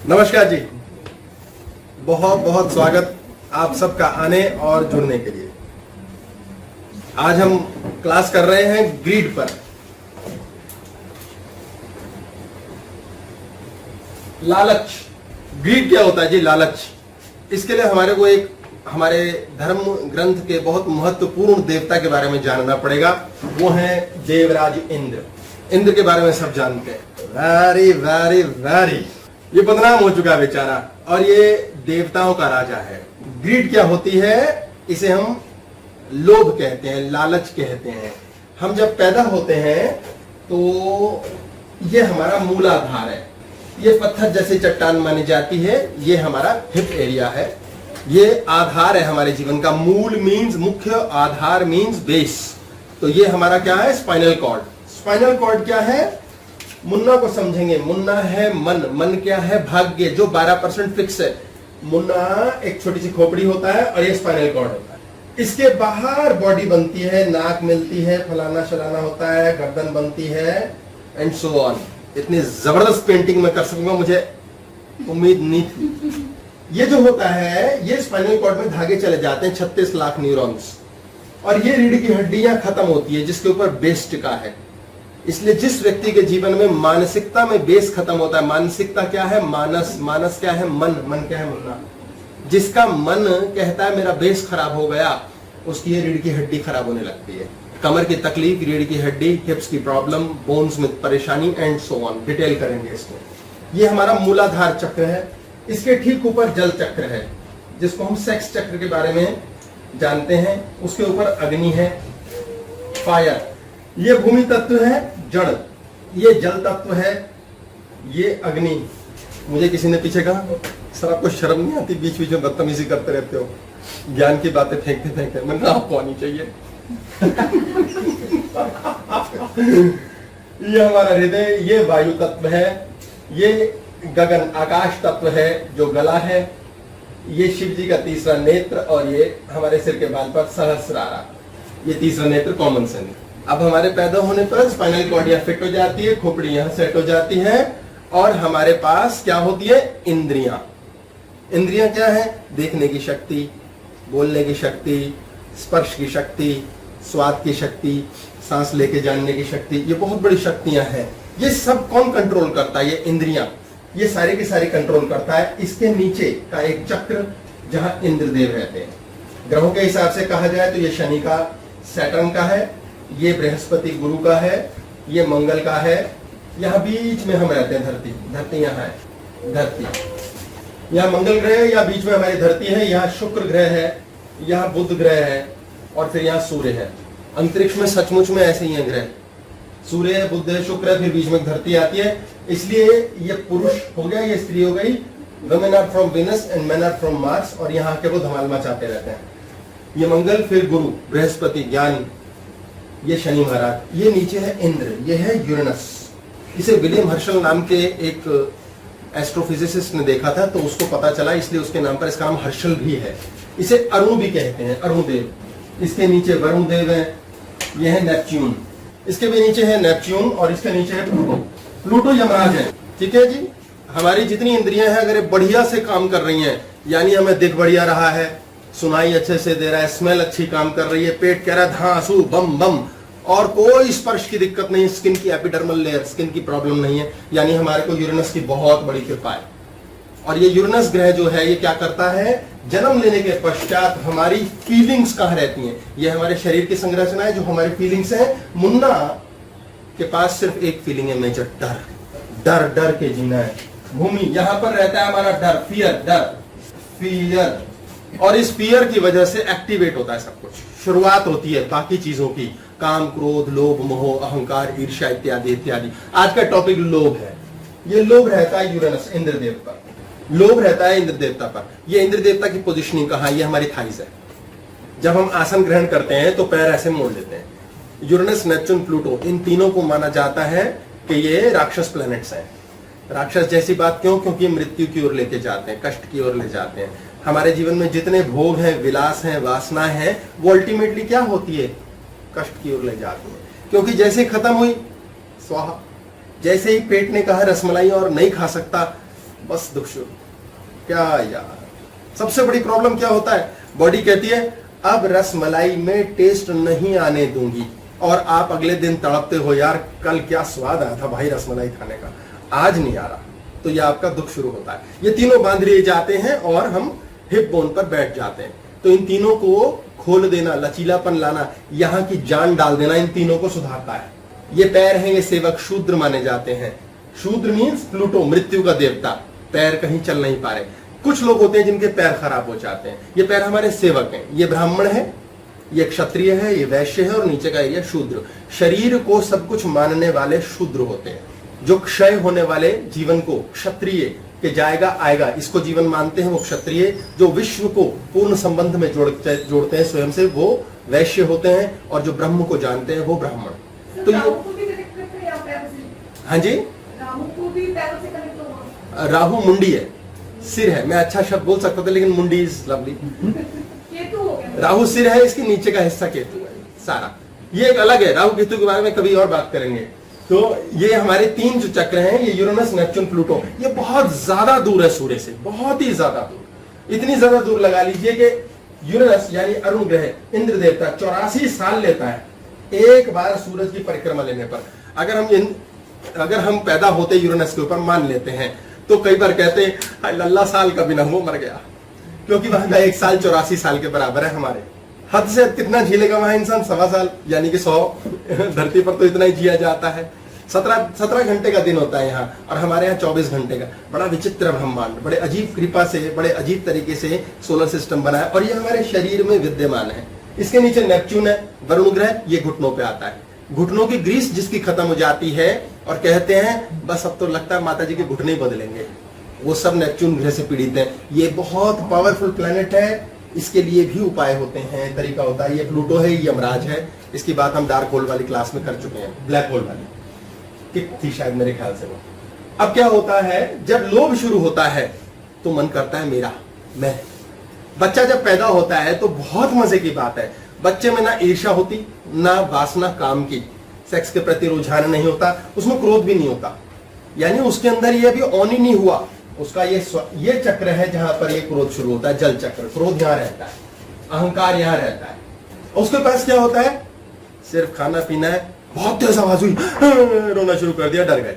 नमस्कार जी, बहुत बहुत स्वागत आप सबका आने और जुड़ने के लिए। आज हम क्लास कर रहे हैं ग्रीड पर। लालच, ग्रीड क्या होता है जी? लालच। इसके लिए हमारे धर्म ग्रंथ के बहुत महत्वपूर्ण देवता के बारे में जानना पड़ेगा। वो है देवराज इंद्र। इंद्र के बारे में सब जानते हैं। वेरी वेरी वेरी, ये बदनाम हो चुका है बेचारा, और ये देवताओं का राजा है। ग्रीड क्या होती है? इसे हम लोभ कहते हैं, लालच कहते हैं। हम जब पैदा होते हैं तो ये हमारा मूलाधार है। ये पत्थर जैसे चट्टान मानी जाती है, ये हमारा हिप एरिया है। ये आधार है हमारे जीवन का। मूल मीन्स मुख्य, आधार मीन्स बेस। तो ये हमारा क्या है? Spinal cord. स्पाइनल कॉर्ड क्या है? मुन्ना को समझेंगे। मुन्ना है मन। मन क्या है? भाग्य, जो 12% फिक्स है। मुन्ना एक छोटी सी खोपड़ी होता है और ये स्पाइनल कॉर्ड होता है। इसके बाहर बॉडी बनती है, नाक मिलती है, फलाना शलाना होता है, गर्दन बनती है, एंड सो ऑन। इतनी जबरदस्त पेंटिंग मैं कर सकूंगा, मुझे उम्मीद नहीं थी। ये जो होता है, ये स्पाइनल कॉर्ड में धागे चले जाते हैं, 36 लाख न्यूरॉन्स, और ये रीढ़ की हड्डियां खत्म होती है जिसके ऊपर बेस टिका है। इसलिए जिस व्यक्ति के जीवन में मानसिकता में बेस खत्म होता है, मानसिकता क्या है? मानस। मानस क्या है? मन। मन क्या है? मुन्ना। जिसका मन कहता है मेरा बेस खराब हो गया, उसकी ये रीढ़ की हड्डी खराब होने लगती है। कमर की तकलीफ, रीढ़ की हड्डी, हिप्स की प्रॉब्लम, बोन्स में परेशानी, एंड सो ऑन। डिटेल करेंगे इसमें। ये हमारा मूलाधार चक्र है। इसके ठीक ऊपर जल चक्र है, जिसको हम सेक्स चक्र के बारे में जानते हैं। उसके ऊपर अग्नि है, फायर। ये भूमि तत्व है, जड़। ये जल तत्व है, ये अग्नि। मुझे किसी ने पीछे कहा, सर आपको शर्म नहीं आती? बीच बीच में बदतमीजी करते रहते हो, ज्ञान की बातें फेंकते फेंकते। मैंने कहा आपको आनी चाहिए। ये हमारा हृदय, ये वायु तत्व है, ये गगन आकाश तत्व है जो गला है, ये शिव जी का तीसरा नेत्र, और ये हमारे सिर के बाल पर सहस्रारा, ये तीसरा नेत्र कॉमन सेंस। अब हमारे पैदा होने पर स्पाइनल कॉर्ड यहाँ फिट हो जाती है, खोपड़ी यहाँ सेट हो जाती है, और हमारे पास क्या होती है? इंद्रियां। इंद्रियां क्या है? देखने की शक्ति, बोलने की शक्ति, स्पर्श की शक्ति, स्वाद की शक्ति, सांस लेके जानने की शक्ति। ये बहुत बड़ी शक्तियां हैं। ये सब कौन कंट्रोल करता है? ये इंद्रियां। ये सारी की सारी कंट्रोल करता है। इसके नीचे का एक चक्र जहां इंद्रदेव रहते हैं। ग्रहों के हिसाब से कहा जाए तो ये शनि का, सैटर्न का है, ये बृहस्पति गुरु का है, ये मंगल का है। यहाँ बीच में हम रहते हैं, धरती। धरती यहाँ है, धरती। यहाँ मंगल ग्रह है, या बीच में हमारी धरती है। यहाँ शुक्र ग्रह है, यहाँ बुध ग्रह है, और फिर यहाँ सूर्य है। अंतरिक्ष में सचमुच में ऐसे ही है ग्रह। सूर्य है, बुध है, शुक्र है, फिर बीच में धरती आती है। इसलिए ये पुरुष हो गया, ये स्त्री हो गई। Women are from Venus and men are from Mars, और यहाँ के वो धमाल मचाते रहते हैं। ये मंगल, फिर गुरु, बृहस्पति ज्ञान, ये शनि महाराज। ये नीचे है इंद्र, ये है यूरेनस। इसे विलियम हर्शल नाम के एक एस्ट्रोफिजिसिस्ट ने देखा था, तो उसको पता चला, इसलिए उसके नाम पर इसका नाम हर्शल भी है। इसे अरुण भी कहते हैं, अरुणदेव। इसके नीचे वरुण देव है, यह है नेपच्यून। इसके भी नीचे है नेपच्यून, और इसके नीचे है प्लूटो। प्लूटो यमराज है। ठीक है जी। हमारी जितनी इंद्रियां हैं, अगर ये बढ़िया से काम कर रही हैं, यानी हमें दिख बढ़िया रहा है, सुनाई अच्छे से दे रहा है, स्मेल अच्छी काम कर रही है, पेट कह रहा है धांसू बम बम, और कोई स्पर्श की दिक्कत नहीं, स्किन की एपिडर्मल लेयर, स्किन की प्रॉब्लम नहीं है, यानी हमारे को यूरेनस की बहुत बड़ी कृपा है। और ये यूरेनस ग्रह जो है, ये क्या करता है? जन्म लेने के पश्चात हमारी फीलिंग्स कहाँ रहती हैं? ये हमारे शरीर की संरचना है, जो हमारी फीलिंग्स है। मुन्ना के पास सिर्फ एक फीलिंग है मेजर, डर। डर डर के जीना है। भूमि, यहां पर रहता है हमारा डर, फियर, डर, फियर। और इस फियर की वजह से एक्टिवेट होता है सब कुछ। शुरुआत होती है बाकी चीजों की, काम, क्रोध, लोभ, मोह, अहंकार, ईर्ष्या इत्यादि इत्यादि। आज का टॉपिक लोभ है। ये लोभ रहता है यूरेनस, इंद्रदेव पर। लोभ रहता है इंद्र देवता पर। ये इंद्र देवता की पोजिशनिंग कहाँ? ये हमारी थाइज है। जब हम आसन ग्रहण करते हैं तो पैर ऐसे मोड़ लेते हैं। यूरेनस, नेपच्यून, प्लूटो, इन तीनों को माना जाता है कि ये राक्षस प्लैनेट्स हैं। राक्षस जैसी बात क्यों? क्योंकि मृत्यु की ओर लेके जाते हैं, कष्ट की ओर ले जाते हैं। हमारे जीवन में जितने भोग हैं, विलास हैं, वासनाएं हैं, वो अल्टीमेटली क्या होती है? कष्ट की ओर ले जाती है। क्योंकि जैसे खत्म हुई स्वाहा, जैसे ही पेट ने कहा रसमलाई और नहीं खा सकता, बस दुख शुरू। क्या यार, सबसे बड़ी प्रॉब्लम क्या होता है, बॉडी कहती है अब रसमलाई में टेस्ट नहीं आने दूंगी, और आप अगले दिन तड़पते हो, यार कल क्या स्वाद आया था भाई रसमलाई खाने का, आज नहीं आ रहा, तो यह आपका दुख शुरू होता है। ये तीनों बांध लिए जाते हैं और हम हिप बोन पर बैठ जाते हैं। तो इन तीनों को खोल देना, लचीलापन लाना, यहाँ की जान डाल देना इन तीनों को सुधारता है। ये पैर हैं, ये सेवक शूद्र माने जाते हैं। शूद्र मीन्स प्लूटो, मृत्यु का देवता, पैर कहीं चल नहीं पा रहे। कुछ लोग होते हैं जिनके पैर खराब हो जाते हैं, ये पैर हमारे सेवक हैं। ये ब्राह्मण है, ये क्षत्रिय है, ये वैश्य है, और नीचे का एरिया शूद्र। शरीर को सब कुछ मानने वाले शूद्र होते हैं। जो क्षय होने वाले जीवन को क्षत्रिय के जाएगा आएगा इसको जीवन मानते हैं, वो क्षत्रिय। जो विश्व को पूर्ण संबंध में जोड़ते हैं स्वयं से, वो वैश्य होते हैं, और जो ब्रह्म को जानते हैं वो ब्राह्मण। तो ये हाँ जी, राहु मुंडी है, सिर है। मैं अच्छा शब्द बोल सकता था लेकिन मुंडी इज लवली। राहु सिर है, इसके नीचे का हिस्सा केतु है सारा। ये एक अलग है, राहु केतु के बारे में कभी और बात करेंगे। तो ये हमारे तीन जो चक्र हैं, ये यूरेनस, नेपच्यून, प्लूटो, ये बहुत ज्यादा दूर है सूर्य से, बहुत ही ज्यादा दूर। इतनी ज्यादा दूर लगा लीजिए कि यूरेनस यानी अरुण ग्रह, इंद्र देवता 84 साल लेता है एक बार सूरज की परिक्रमा लेने पर। अगर हम पैदा होते यूरेनस के ऊपर मान लेते हैं, तो कई बार कहते हैं लल्ला साल का बिना वो मर गया, क्योंकि वहां का एक साल 84 साल के बराबर है। हमारे हद से कितना झीलेगा वहां इंसान, 1.25 साल यानी कि 100। धरती पर तो इतना ही जिया जाता है। 17 घंटे का दिन होता है यहाँ, और हमारे यहाँ 24 घंटे का। बड़ा विचित्र ब्रह्मांड, बड़े अजीब कृपा से, बड़े अजीब तरीके से सोलर सिस्टम बना है, और ये हमारे शरीर में विद्यमान है। इसके नीचे नेपच्यून है, वरुण ग्रह, ये घुटनों पे आता है। घुटनों की ग्रीस जिसकी खत्म हो जाती है, और कहते हैं बस अब तो लगता है माता जी के घुटने ही बदलेंगे, वो सब नेपच्यून ग्रह से पीड़ित है। ये बहुत पावरफुल प्लेनेट है, इसके लिए भी उपाय होते हैं, तरीका होता है। ये प्लूटो है, ये यमराज है। इसकी बात हम डार्क होल वाली क्लास में कर चुके हैं, ब्लैक होल वाली किक थी शायद मेरे ख्याल से वो। अब क्या होता है, जब लोभ शुरू होता है तो मन करता है मेरा, मैं। बच्चा जब पैदा होता है तो बहुत मजे की बात है, बच्चे में ना ईर्ष्या होती, ना वासना काम की, सेक्स के प्रति रुझान नहीं होता, उसमें क्रोध भी नहीं होता, यानी उसके अंदर ये अभी ऑन ही नहीं हुआ। उसका ये चक्र है जहां पर ये क्रोध शुरू होता है, जल चक्र। क्रोध यहां रहता है, अहंकार यहां रहता है। उसके पास क्या होता है, सिर्फ खाना पीना है। बहुत तेज आवाज हुई, रोना शुरू कर दिया, डर गए।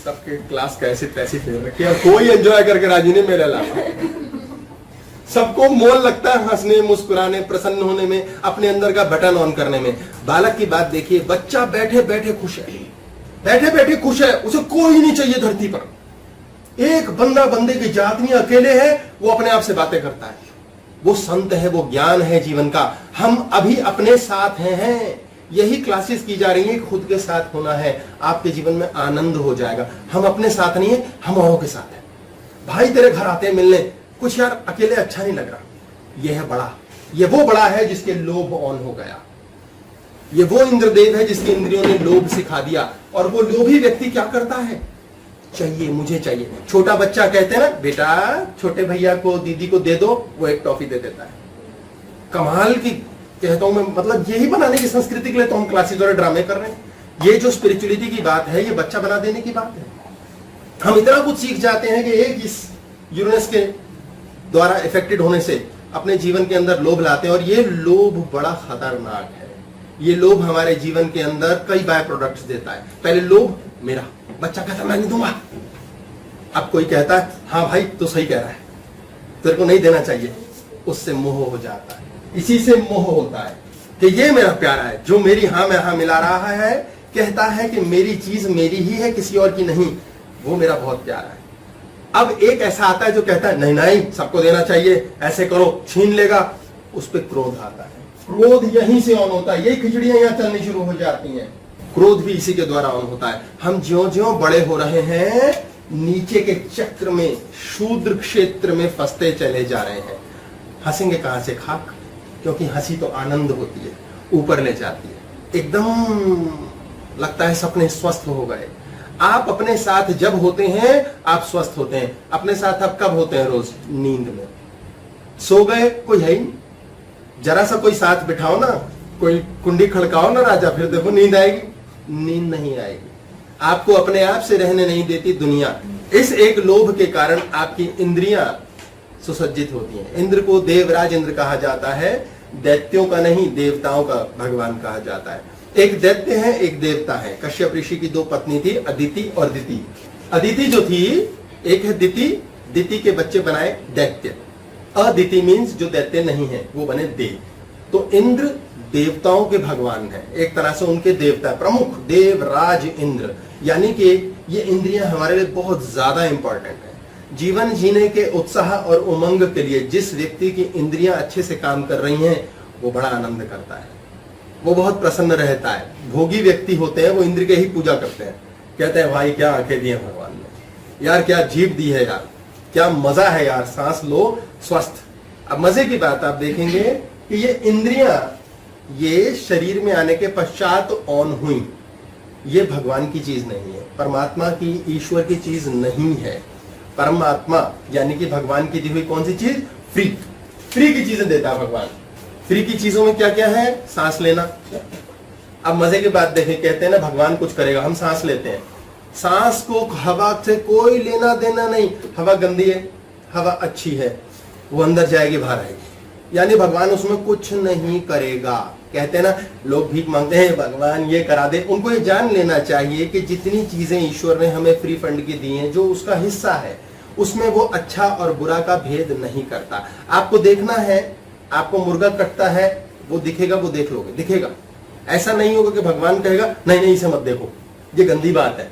सबके क्लास कैसे तैसी फेल रखी, कोई एंजॉय करके राजी नहीं मेरे अलावा। सबको मोल लगता है हंसने, मुस्कुराने, प्रसन्न होने में, अपने अंदर का बटन ऑन करने में। बालक की बात देखिए, बच्चा बैठे बैठे खुश है, बैठे बैठे खुश है, उसे कोई नहीं चाहिए धरती पर। एक बंदा बंदे की जात नहीं, अकेले है, वो अपने आप से बातें करता है, वो संत है, वो ज्ञान है जीवन का। हम अभी अपने साथ हैं, यही क्लासेस की जा रही है, खुद के साथ होना है, आपके जीवन में आनंद हो जाएगा। हम अपने साथ नहीं है, हम औरों के साथ है। भाई तेरे घर आते हैं मिलने, कुछ यार अकेले अच्छा नहीं लग रहा, ये है बड़ा, ये वो बड़ा है जिसके लोभ ऑन हो गया, ये वो इंद्रदेव है जिसकी इंद्रियों ने लोभ सिखा दिया। और वो लोभी व्यक्ति क्या करता है, चाहिए, मुझे चाहिए। छोटा बच्चा कहते हैं ना, बेटा छोटे भैया को, दीदी को दे दो, वो एक टॉफी दे देता है। कमाल की कहता हूं मैं, मतलब यही बनाने की संस्कृति के लिए तो हम क्लासेस और ड्रामे कर रहे हैं। ये जो स्पिरिचुअलिटी की बात है, ये बच्चा बना देने की बात है। हम इतना कुछ सीख जाते हैं कि एक इस यूरेनस के द्वारा इफेक्टेड होने से अपने जीवन के अंदर लोभ लाते हैं, और ये लोभ बड़ा खतरनाक है। ये लोभ हमारे जीवन के अंदर कई बाय प्रोडक्ट्स देता है। पहले लोभ मेरा, बच्चा कहता मैं नहीं दूंगा। अब कोई कहता है हाँ भाई तो सही कह रहा है, तेरे को नहीं देना चाहिए, उससे मोह हो जाता है। इसी से मोह होता है कि ये मेरा प्यारा है, जो मेरी हाँ में हाँ मिला रहा है, कहता है कि मेरी चीज मेरी ही है, किसी और की नहीं, वो मेरा बहुत प्यारा है। अब एक ऐसा आता है जो कहता है नहीं नहीं सबको देना चाहिए, ऐसे करो, छीन लेगा, उस पर क्रोध आता है। क्रोध यहीं से ऑन होता है, यही खिचड़ियां यहाँ चलनी शुरू हो जाती हैं। क्रोध भी इसी के द्वारा ऑन होता है। हम ज्यों-ज्यों बड़े हो रहे हैं, नीचे के चक्र में, शूद्र क्षेत्र में फंसते चले जा रहे हैं। हंसेंगे कहां से, खाक, क्योंकि हंसी तो आनंद होती है, ऊपर ले जाती है, एकदम लगता है सपने स्वस्थ हो गए। आप अपने साथ जब होते हैं आप स्वस्थ होते हैं। अपने साथ आप कब होते हैं, रोज नींद में। सो गए, कोई है ही नहीं, जरा सा कोई साथ बिठाओ ना, कोई कुंडी खड़काओ ना राजा, फिर देखो नींद आएगी, नींद नहीं आएगी। आपको अपने आप से रहने नहीं देती दुनिया। इस एक लोभ के कारण आपकी इंद्रियां सुसज्जित होती हैं। इंद्र को देवराज इंद्र कहा जाता है, दैत्यों का नहीं, देवताओं का भगवान कहा जाता है। एक दैत्य है, एक देवता है। कश्यप ऋषि की दो पत्नी थी, अदिति और दिति। अदिति जो थी, एक है दिति, दिति के बच्चे बनाए दैत्य। अदिति मीन्स जो दैत्य नहीं है, वो बने देव। तो इंद्र देवताओं के भगवान है, एक तरह से उनके देवता प्रमुख देवराज इंद्र। यानी कि ये इंद्रियां हमारे लिए बहुत ज्यादा इंपॉर्टेंट है। जीवन जीने के उत्साह और उमंग के लिए जिस व्यक्ति की इंद्रियां अच्छे से काम कर रही हैं, वो बड़ा आनंद करता है, वो बहुत प्रसन्न रहता है। भोगी व्यक्ति होते हैं, वो इंद्र के ही पूजा करते हैं, कहते हैं भाई क्या आंखें दी है भगवान ने, यार क्या जीभ दी है, यार क्या मजा है, यार सांस लो स्वस्थ। अब मजे की बात आप देखेंगे कि ये इंद्रियां ये शरीर में आने के पश्चात ऑन हुई, ये भगवान की चीज नहीं है, परमात्मा की, ईश्वर की चीज नहीं है। परमात्मा यानी कि भगवान की दी हुई कौन सी चीज? फ्री। फ्री की चीजें देता है भगवान। फ्री की चीजों में क्या क्या है? सांस लेना। अब मजे की बात देखें, कहते हैं ना भगवान कुछ करेगा, हम सांस लेते हैं, सांस को हवा से कोई लेना देना नहीं। हवा गंदी है, हवा अच्छी है, वो अंदर जाएगी बाहर आएगी, यानी भगवान उसमें कुछ नहीं करेगा। कहते हैं ना लोग भीख मांगते हैं भगवान ये करा दे, उनको ये जान लेना चाहिए कि जितनी चीजें ईश्वर ने हमें फ्री फंड की दी हैं, जो उसका हिस्सा है, उसमें वो अच्छा और बुरा का भेद नहीं करता। आपको देखना है, आपको मुर्गा कटता है, वो दिखेगा, वो देख लोगे, दिखेगा। ऐसा नहीं होगा कि भगवान कहेगा नहीं नहीं इसे मत देखो, ये गंदी बात है।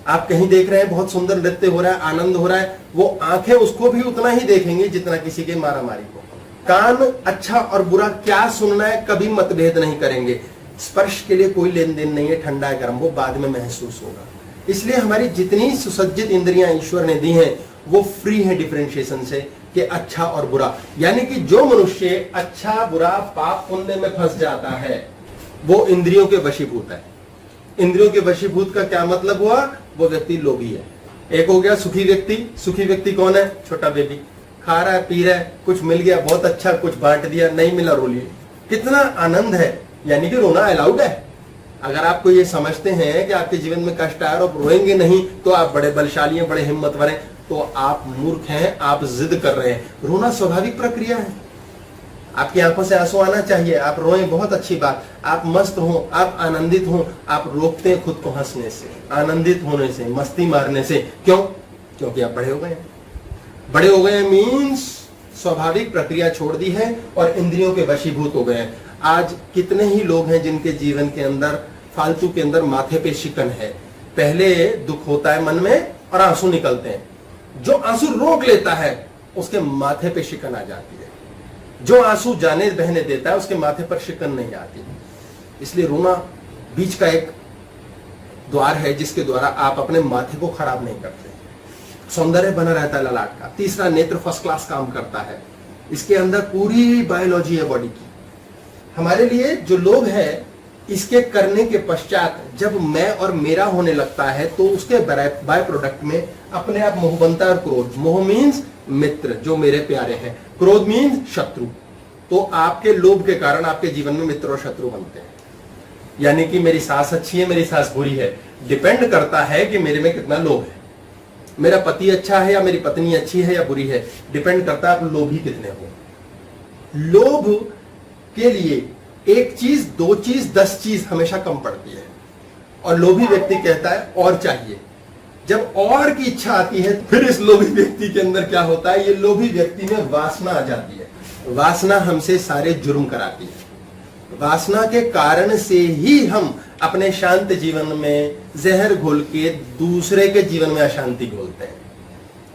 आप कहीं देख रहे हैं बहुत सुंदर नृत्य हो रहा है, आनंद हो रहा है, वो आंखें उसको भी उतना ही देखेंगे जितना किसी के मारामारी को। कान अच्छा और बुरा क्या सुनना है कभी मतभेद नहीं करेंगे। स्पर्श के लिए कोई लेन देन नहीं है, ठंडा है गर्म वो बाद में महसूस होगा। इसलिए हमारी जितनी सुसज्जित इंद्रियां ईश्वर ने दी हैं, वो फ्री है डिफरेंशिएशन से कि अच्छा और बुरा। यानी कि जो मनुष्य अच्छा बुरा पाप पुण्य में फंस जाता है, वो इंद्रियों के वशीभूत है। इंद्रियों के वशीभूत का क्या मतलब हुआ? वो व्यक्ति लोभी है। एक हो गया सुखी व्यक्ति। सुखी व्यक्ति कौन है? छोटा बेबी, खा रहा है, पी रहा है, कुछ मिल गया बहुत अच्छा, कुछ बांट दिया, नहीं मिला रो लिए, कितना आनंद है। यानी कि रोना अलाउड है। अगर आपको ये समझते हैं कि आपके जीवन में कष्ट आए और रोएंगे नहीं तो आप बड़े बलशाली हैं, बड़े हिम्मतवर हैं, तो आप मूर्ख हैं, आप जिद कर रहे हैं। रोना स्वाभाविक प्रक्रिया है, आपकी आंखों से आंसू आना चाहिए, आप रोएं, बहुत अच्छी बात। आप मस्त हो, आप आनंदित हो, आप रोकते हैं खुद को हंसने से, आनंदित होने से, मस्ती मारने से। क्यों? क्योंकि आप बड़े हो गए हैं। बड़े हो गए मीन्स स्वाभाविक प्रक्रिया छोड़ दी है और इंद्रियों के वशीभूत हो गए हैं। आज कितने ही लोग हैं जिनके जीवन के अंदर फालतू के अंदर माथे पे शिकन है। पहले दुख होता है मन में और आंसू निकलते हैं, जो आंसू रोक लेता है उसके माथे पे शिकन आ जाती है, जो आंसू जाने बहने देता है उसके माथे पर शिकन नहीं आती। इसलिए रोना बीच का एक द्वार है जिसके द्वारा आप अपने माथे को खराब नहीं करते, सौंदर्य बना रहता है ललाट का। तीसरा, नेत्र फर्स्ट क्लास काम करता है, इसके अंदर पूरी बायोलॉजी है बॉडी की। हमारे लिए जो लोभ है, इसके करने के पश्चात जब मैं और मेरा होने लगता है तो उसके बाय प्रोडक्ट में अपने आप मोह बनता है। और क्रोध, मोह मीन्स मित्र जो मेरे प्यारे हैं, क्रोध मीन्स शत्रु। तो आपके लोभ के कारण आपके जीवन में मित्र और शत्रु बनते हैं। यानी कि मेरी सास अच्छी है, मेरी सास बुरी है, डिपेंड करता है कि मेरे में कितना लोभ है। मेरा पति अच्छा है या मेरी पत्नी अच्छी है या बुरी है, डिपेंड करता है आप लोभी कितने हो। लोभ के लिए एक चीज, दो चीज, 10 चीज हमेशा कम पड़ती है। और लोभी व्यक्ति कहता है और चाहिए। जब और की इच्छा आती है फिर इस लोभी व्यक्ति के अंदर क्या होता है? ये लोभी व्यक्ति में वासना आ जाती है। वासना हमसे सारे जुर्म कराती है। वासना के कारण से ही हम अपने शांत जीवन में जहर घोल के दूसरे के जीवन में अशांति घोलते हैं।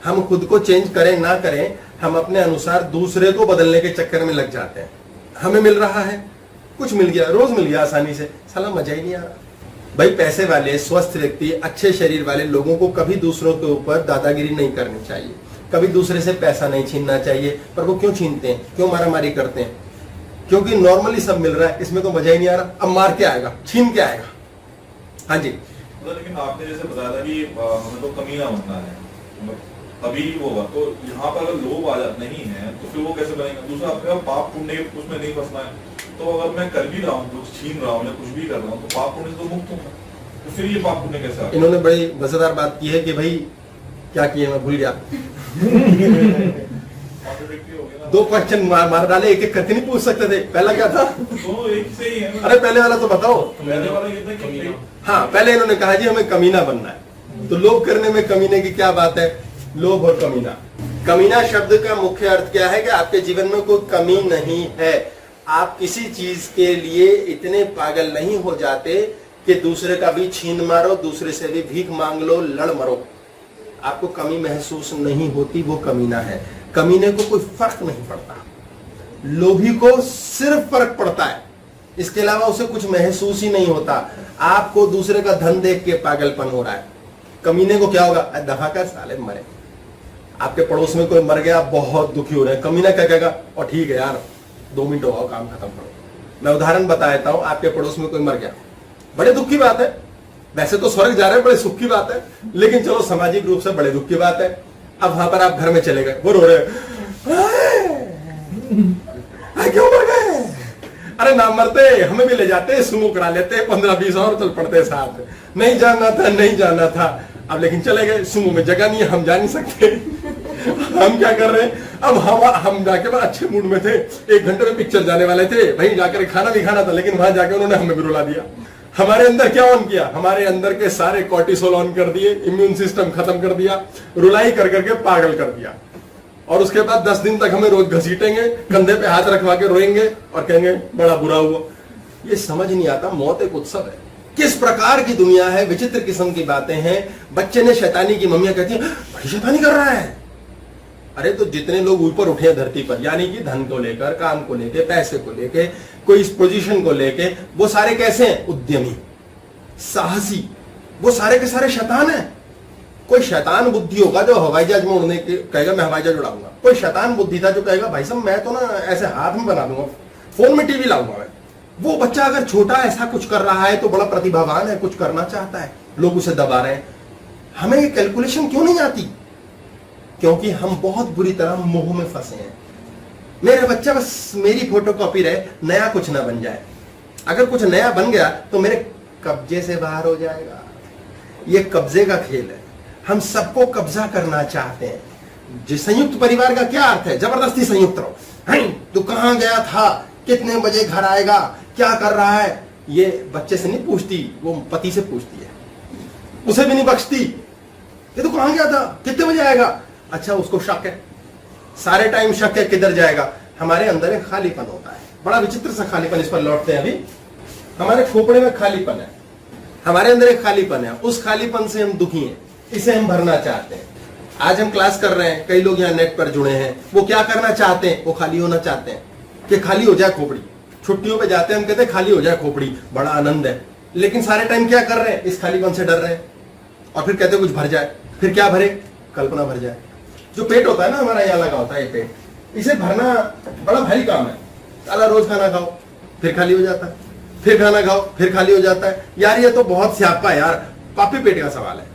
हम खुद को चेंज करें ना करें, हम अपने अनुसार दूसरे को बदलने के चक्कर में लग जाते हैं। हमें मिल रहा है, कुछ मिल गया, रोज मिल गया आसानी से, साला मजा ही नहीं आ रहा। भाई पैसे वाले, स्वस्थ व्यक्ति, अच्छे शरीर वाले लोगों को कभी दूसरों के ऊपर दादागिरी नहीं करनी चाहिए, कभी दूसरे से पैसा नहीं छीनना चाहिए। पर वो क्यों छीनते हैं, क्यों मारामारी करते हैं? क्योंकि नॉर्मली सब मिल रहा है, इसमें तो मजा ही नहीं आ रहा। अब मार के आएगा, छीन के आएगा। हाँ जी। लेकिन आपने जैसे बताया था कि हमें तो कमी ना बनना है, तभी वो होगा। तो यहाँ पर अगर लोभ आ जाता नहीं है तो फिर वो कैसे बनेगा? दूसरा, अपने पाप पुण्य उसमें नहीं फंसना है। तो अगर मैं कर भी रहा हूँ, कुछ छीन रहा हूँ या कुछ भी कर रहा हूँ, तो पाप पुण्य से तो मुक्त हूँ, तो फिर ये पाप पुण्य कैसे आ? इन्होंने बड़ी मजेदार बात की है कि भाई क्या किए मैं भूल गया। कॉन्ट्रडिक्टरी हो गया ना। 2 क्वेश्चन मार डाले, एक एक करके नहीं पूछ सकते थे। पहला क्या था? दोनों एक से ही है। अरे पहले वाला तो बताओ। पहले वाला ये था कि हाँ, पहले इन्होंने कहा जी हमें कमीना बनना है। तो लोभ करने में कमीने की क्या बात है? लोभ और कमीना। कमीना शब्द का मुख्य अर्थ क्या है कि आपके जीवन में कोई कमी नहीं है। आप किसी चीज के लिए इतने पागल नहीं हो जाते कि दूसरे का भी छीन मारो, दूसरे से भी भीख मांग लो, लड़ मरो। आपको कमी महसूस नहीं होती, वो कमीना है। कमीने को कोई फर्क नहीं पड़ता, लोभी को सिर्फ फर्क पड़ता है, इसके अलावा उसे कुछ महसूस ही नहीं होता। आपको दूसरे का धन देख के पागलपन हो रहा है, कमीने को क्या होगा? दफा कर साले मरे। आपके पड़ोस में कोई मर गया, बहुत दुखी हो रहे हैं, कमीना क्या कहेगा? और ठीक है यार 2 मिनट हो गया, काम खत्म करो। मैं उदाहरण बता देता हूं, आपके पड़ोस में कोई मर गया, बड़े दुख की बात है। वैसे तो स्वर्ग जा रहे हैं, बड़े सुख की बात है, लेकिन चलो सामाजिक रूप से बड़े दुख की बात है। अब वहां पर आप घर में चले गए, वो रो रहे क्यों मर गए? अरे ना मरते, हमें भी ले जाते, सुमो करा लेते, 15-20 और चल पड़ते साथ। नहीं जाना था, नहीं जाना था, अब लेकिन चले गए। सुमो में जगह नहीं है, हम जा नहीं सकते। हम क्या कर रहे हैं? अब हम जाके बड़ा अच्छे मूड में थे, 1 घंटे में पिक्चर जाने वाले थे, वहीं जाकर खाना भी खाना था, लेकिन वहां जाकर उन्होंने हमें भी रुला दिया। हमारे अंदर क्या ऑन किया? हमारे अंदर के सारे कॉर्टिसोल ऑन कर दिए, इम्यून सिस्टम खत्म कर दिया, रुलाई कर करके पागल कर दिया। और उसके बाद 10 दिन तक हमें रोज घसीटेंगे, कंधे पे हाथ रखवा के रोएंगे और कहेंगे बड़ा बुरा हुआ। ये समझ नहीं आता, मौत एक उत्सव है। किस प्रकार की दुनिया है, विचित्र किस्म की बातें हैं। बच्चे ने शैतानी की, मम्मियां कहती हैं बड़ी शैतानी कर रहा है। अरे तो जितने लोग ऊपर उठे हैं धरती पर, यानी कि धन को लेकर, काम को लेकर, पैसे को लेकर, कोई इस पोजीशन को लेकर, वो सारे कैसे हैं? उद्यमी, साहसी, वो सारे के सारे शैतान हैं। कोई शैतान बुद्धि होगा जो हवाई जहाज में उड़ने के कहेगा मैं हवाई जहाज उड़ाऊंगा। कोई शैतान बुद्धि था जो कहेगा भाई साहब मैं तो ना ऐसे हाथ में बना दूंगा, फोन में टीवी लाऊंगा मैं। वो बच्चा अगर छोटा ऐसा कुछ कर रहा है तो बड़ा प्रतिभावान है, कुछ करना चाहता है, लोग उसे दबा रहे हैं। हमें ये कैलकुलेशन क्यों नहीं आती? क्योंकि हम बहुत बुरी तरह मोह में फंसे हैं। मेरा बच्चा बस मेरी फोटोकॉपी रहे, नया कुछ ना बन जाए। अगर कुछ नया बन गया तो मेरे कब्जे से बाहर हो जाएगा। ये कब्जे का खेल है, हम सबको कब्जा करना चाहते हैं। जिस संयुक्त परिवार का क्या अर्थ है? जबरदस्ती संयुक्त रहो। तू कहां गया था, कितने बजे घर आएगा, क्या कर रहा है? ये बच्चे से नहीं पूछती, वो पति से पूछती है, उसे भी नहीं बख्शती। ये तो कहां गया था, कितने बजे आएगा? अच्छा उसको शक है, सारे टाइम शक है किधर जाएगा। हमारे अंदर एक खालीपन होता है, बड़ा विचित्र सा खालीपन। इस पर लौटते हैं। अभी हमारे खोपड़े में खालीपन है, हमारे अंदर एक खालीपन है, उस खालीपन से हम दुखी हैं, इसे हम भरना चाहते हैं। आज हम क्लास कर रहे हैं, कई लोग यहाँ नेट पर जुड़े हैं, वो क्या करना चाहते हैं? वो खाली होना चाहते हैं कि खाली हो जाए खोपड़ी। छुट्टियों पे जाते हैं, हम कहते हैं खाली हो जाए खोपड़ी, बड़ा आनंद है। लेकिन सारे टाइम क्या कर रहे हैं? इस खालीपन से डर रहे हैं, और फिर कहते हैं कुछ भर जाए। फिर क्या भरे? कल्पना भर जाए। जो पेट होता है ना हमारा, यहाँ लगा होता है ये पेट, इसे भरना बड़ा भारी काम है। साला रोज खाना खाओ, फिर खाली हो जाता है, फिर खाना खाओ, फिर खाली हो जाता है। यार ये तो बहुत स्यापा है यार, पापी पेट का सवाल है।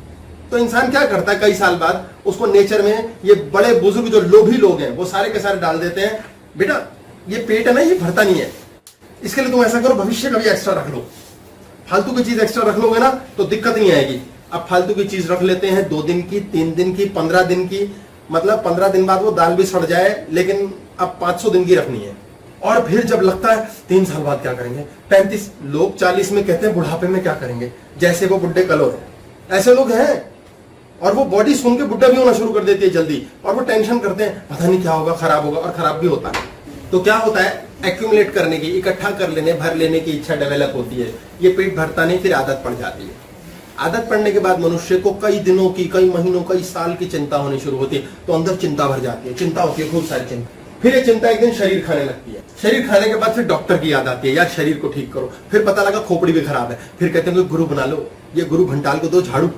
तो इंसान क्या करता है? कई साल बाद उसको नेचर में ये बड़े बुजुर्ग जो लोभी लोग हैं वो सारे के सारे डाल देते हैं, बेटा ये पेट है ना, ये भरता नहीं है, इसके लिए तुम ऐसा करो भविष्य का भी एक्स्ट्रा रख लो। फालतू की चीज एक्स्ट्रा रख लोगे ना तो दिक्कत नहीं आएगी। अब फालतू की चीज रख लेते हैं, 2 दिन की, 3 दिन की, 15 दिन की, मतलब 15 दिन बाद वो दाल भी सड़ जाए, लेकिन अब 500 दिन की रखनी है। और फिर जब लगता है 3 साल बाद क्या करेंगे, 35 लोग 40 में कहते हैं बुढ़ापे में क्या करेंगे, जैसे वो बुढ़े कलो है, ऐसे लोग हैं। और वो बॉडी सुन के बुढ़ा भी होना शुरू कर देती है जल्दी, और वो टेंशन करते हैं पता नहीं क्या होगा, खराब होगा, और खराब भी होता है। तो क्या होता है? एक्यूमुलेट करने की, इकट्ठा कर लेने, भर लेने की इच्छा डेवलप होती है। ये पेट भरता नहीं, फिर आदत पड़ जाती है। आदत पड़ने के बाद मनुष्य को कई दिनों की, कई महीनों, कई साल की चिंता होनी शुरू होती है। तो अंदर चिंता भर जाती है, चिंता होती है, खूब सारी चिंता। फिर ये चिंता एक दिन शरीर खाने लगती है। शरीर खाने के बाद फिर डॉक्टर की याद आती है, यार शरीर को ठीक करो। फिर पता लगा खोपड़ी भी खराब है, फिर कहते हैं गुरु बना लो, ये गुरु घंटाल को दो झाड़ू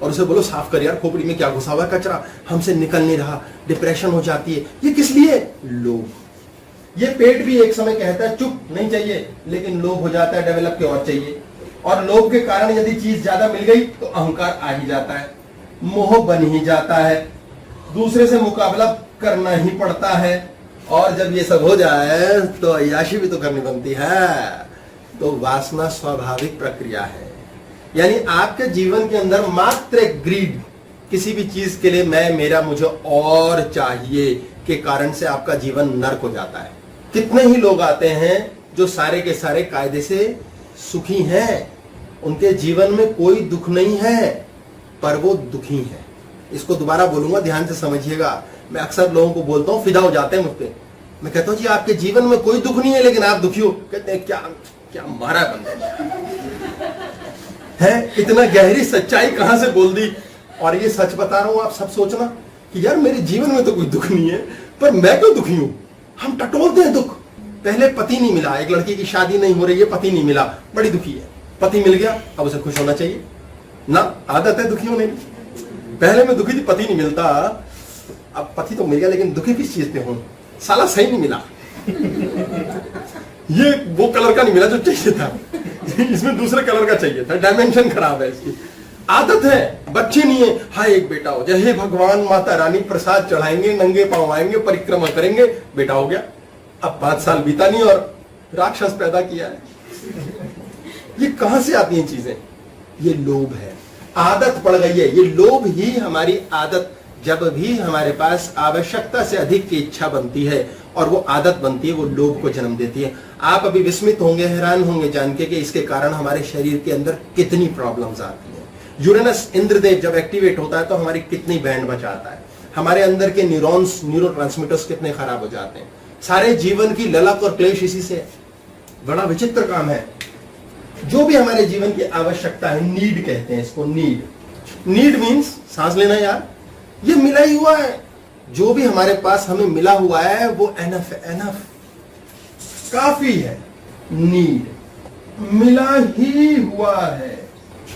और उसे बोलो साफ कर यार, खोपड़ी में क्या घुसा हुआ कचरा, हमसे निकल नहीं रहा, डिप्रेशन हो जाती है। ये किस लिए? लोभ। ये पेट भी एक समय कहता है चुप नहीं चाहिए, लेकिन लोभ हो जाता है, डेवलप के और चाहिए। और लोभ के कारण यदि चीज ज्यादा मिल गई तो अहंकार आ ही जाता है, मोह बन ही जाता है, दूसरे से मुकाबला करना ही पड़ता है। और जब ये सब हो जाए तो अय्याशी भी तो करनी बनती है। तो वासना स्वाभाविक प्रक्रिया है, यानी आपके जीवन के अंदर मात्र एक ग्रीड, किसी भी चीज के लिए मैं, मेरा, मुझे और चाहिए के कारण से आपका जीवन नर्क हो जाता है। कितने ही लोग आते हैं जो सारे के सारे कायदे से सुखी हैं, उनके जीवन में कोई दुख नहीं है, पर वो दुखी है। इसको दोबारा बोलूंगा, ध्यान से समझिएगा। मैं अक्सर लोगों को बोलता हूं, फिदा हो जाते हैं मुझ पे। मैं कहता हूं जी आपके जीवन में कोई दुख नहीं है लेकिन आप दुखी हो। कहते हैं क्या क्या मारा है बंदे है, इतना गहरी सच्चाई कहां से बोल दी। और ये सच बता रहा हूं, आप सब सोचना कि यार मेरे जीवन में तो कोई दुख नहीं है, पर मैं क्यों दुखी हूं। हम टटोलते हैं दुख। पहले पति नहीं मिला, एक लड़की की शादी नहीं हो रही है, पति नहीं मिला, बड़ी दुखी है। पति मिल गया, अब उसे खुश होना चाहिए ना, आदत है दुखी होने की। पहले मैं दुखी थी, पति नहीं मिलता, अब पति तो मिल गया लेकिन दुखी किस चीज पे हूं, साला सही नहीं मिला ये वो कलर का नहीं मिला जो चाहिए था इसमें दूसरे कलर का चाहिए था, डायमेंशन खराब है इसकी। आदत है, बच्चे नहीं है, हाँ एक बेटा हो जाए, हे भगवान माता रानी प्रसाद चढ़ाएंगे, नंगे पांव आएंगे, परिक्रमा करेंगे, बेटा हो गया। अब 5 साल बीता नहीं और राक्षस पैदा किया है। ये कहां से आती हैं चीजें? ये लोभ है, आदत पड़ गई है। ये लोभ ही हमारी आदत, जब भी हमारे पास आवश्यकता से अधिक की इच्छा बनती है और वो आदत बनती है, वो लोभ को जन्म देती है। आप अभी विस्मित होंगे, हैरान होंगे जान के कि इसके कारण हमारे शरीर के अंदर कितनी प्रॉब्लम्स आती हैं। यूरेनस इंद्रदेव जब एक्टिवेट होता है तो हमारी कितनी बैंड बजाता है, हमारे अंदर के न्यूरॉन्स, न्यूरोट्रांसमीटर्स कितने खराब हो जाते हैं। सारे जीवन की ललक और क्लेश इसी से है। बड़ा विचित्र काम है। जो भी हमारे जीवन की आवश्यकता है, नीड कहते हैं इसको, नीड मीन्स सांस लेना यार, ये मिला ही हुआ है। जो भी हमारे पास हमें मिला हुआ है वो एनफ है, एनफ काफी है। नीड मिला ही हुआ है,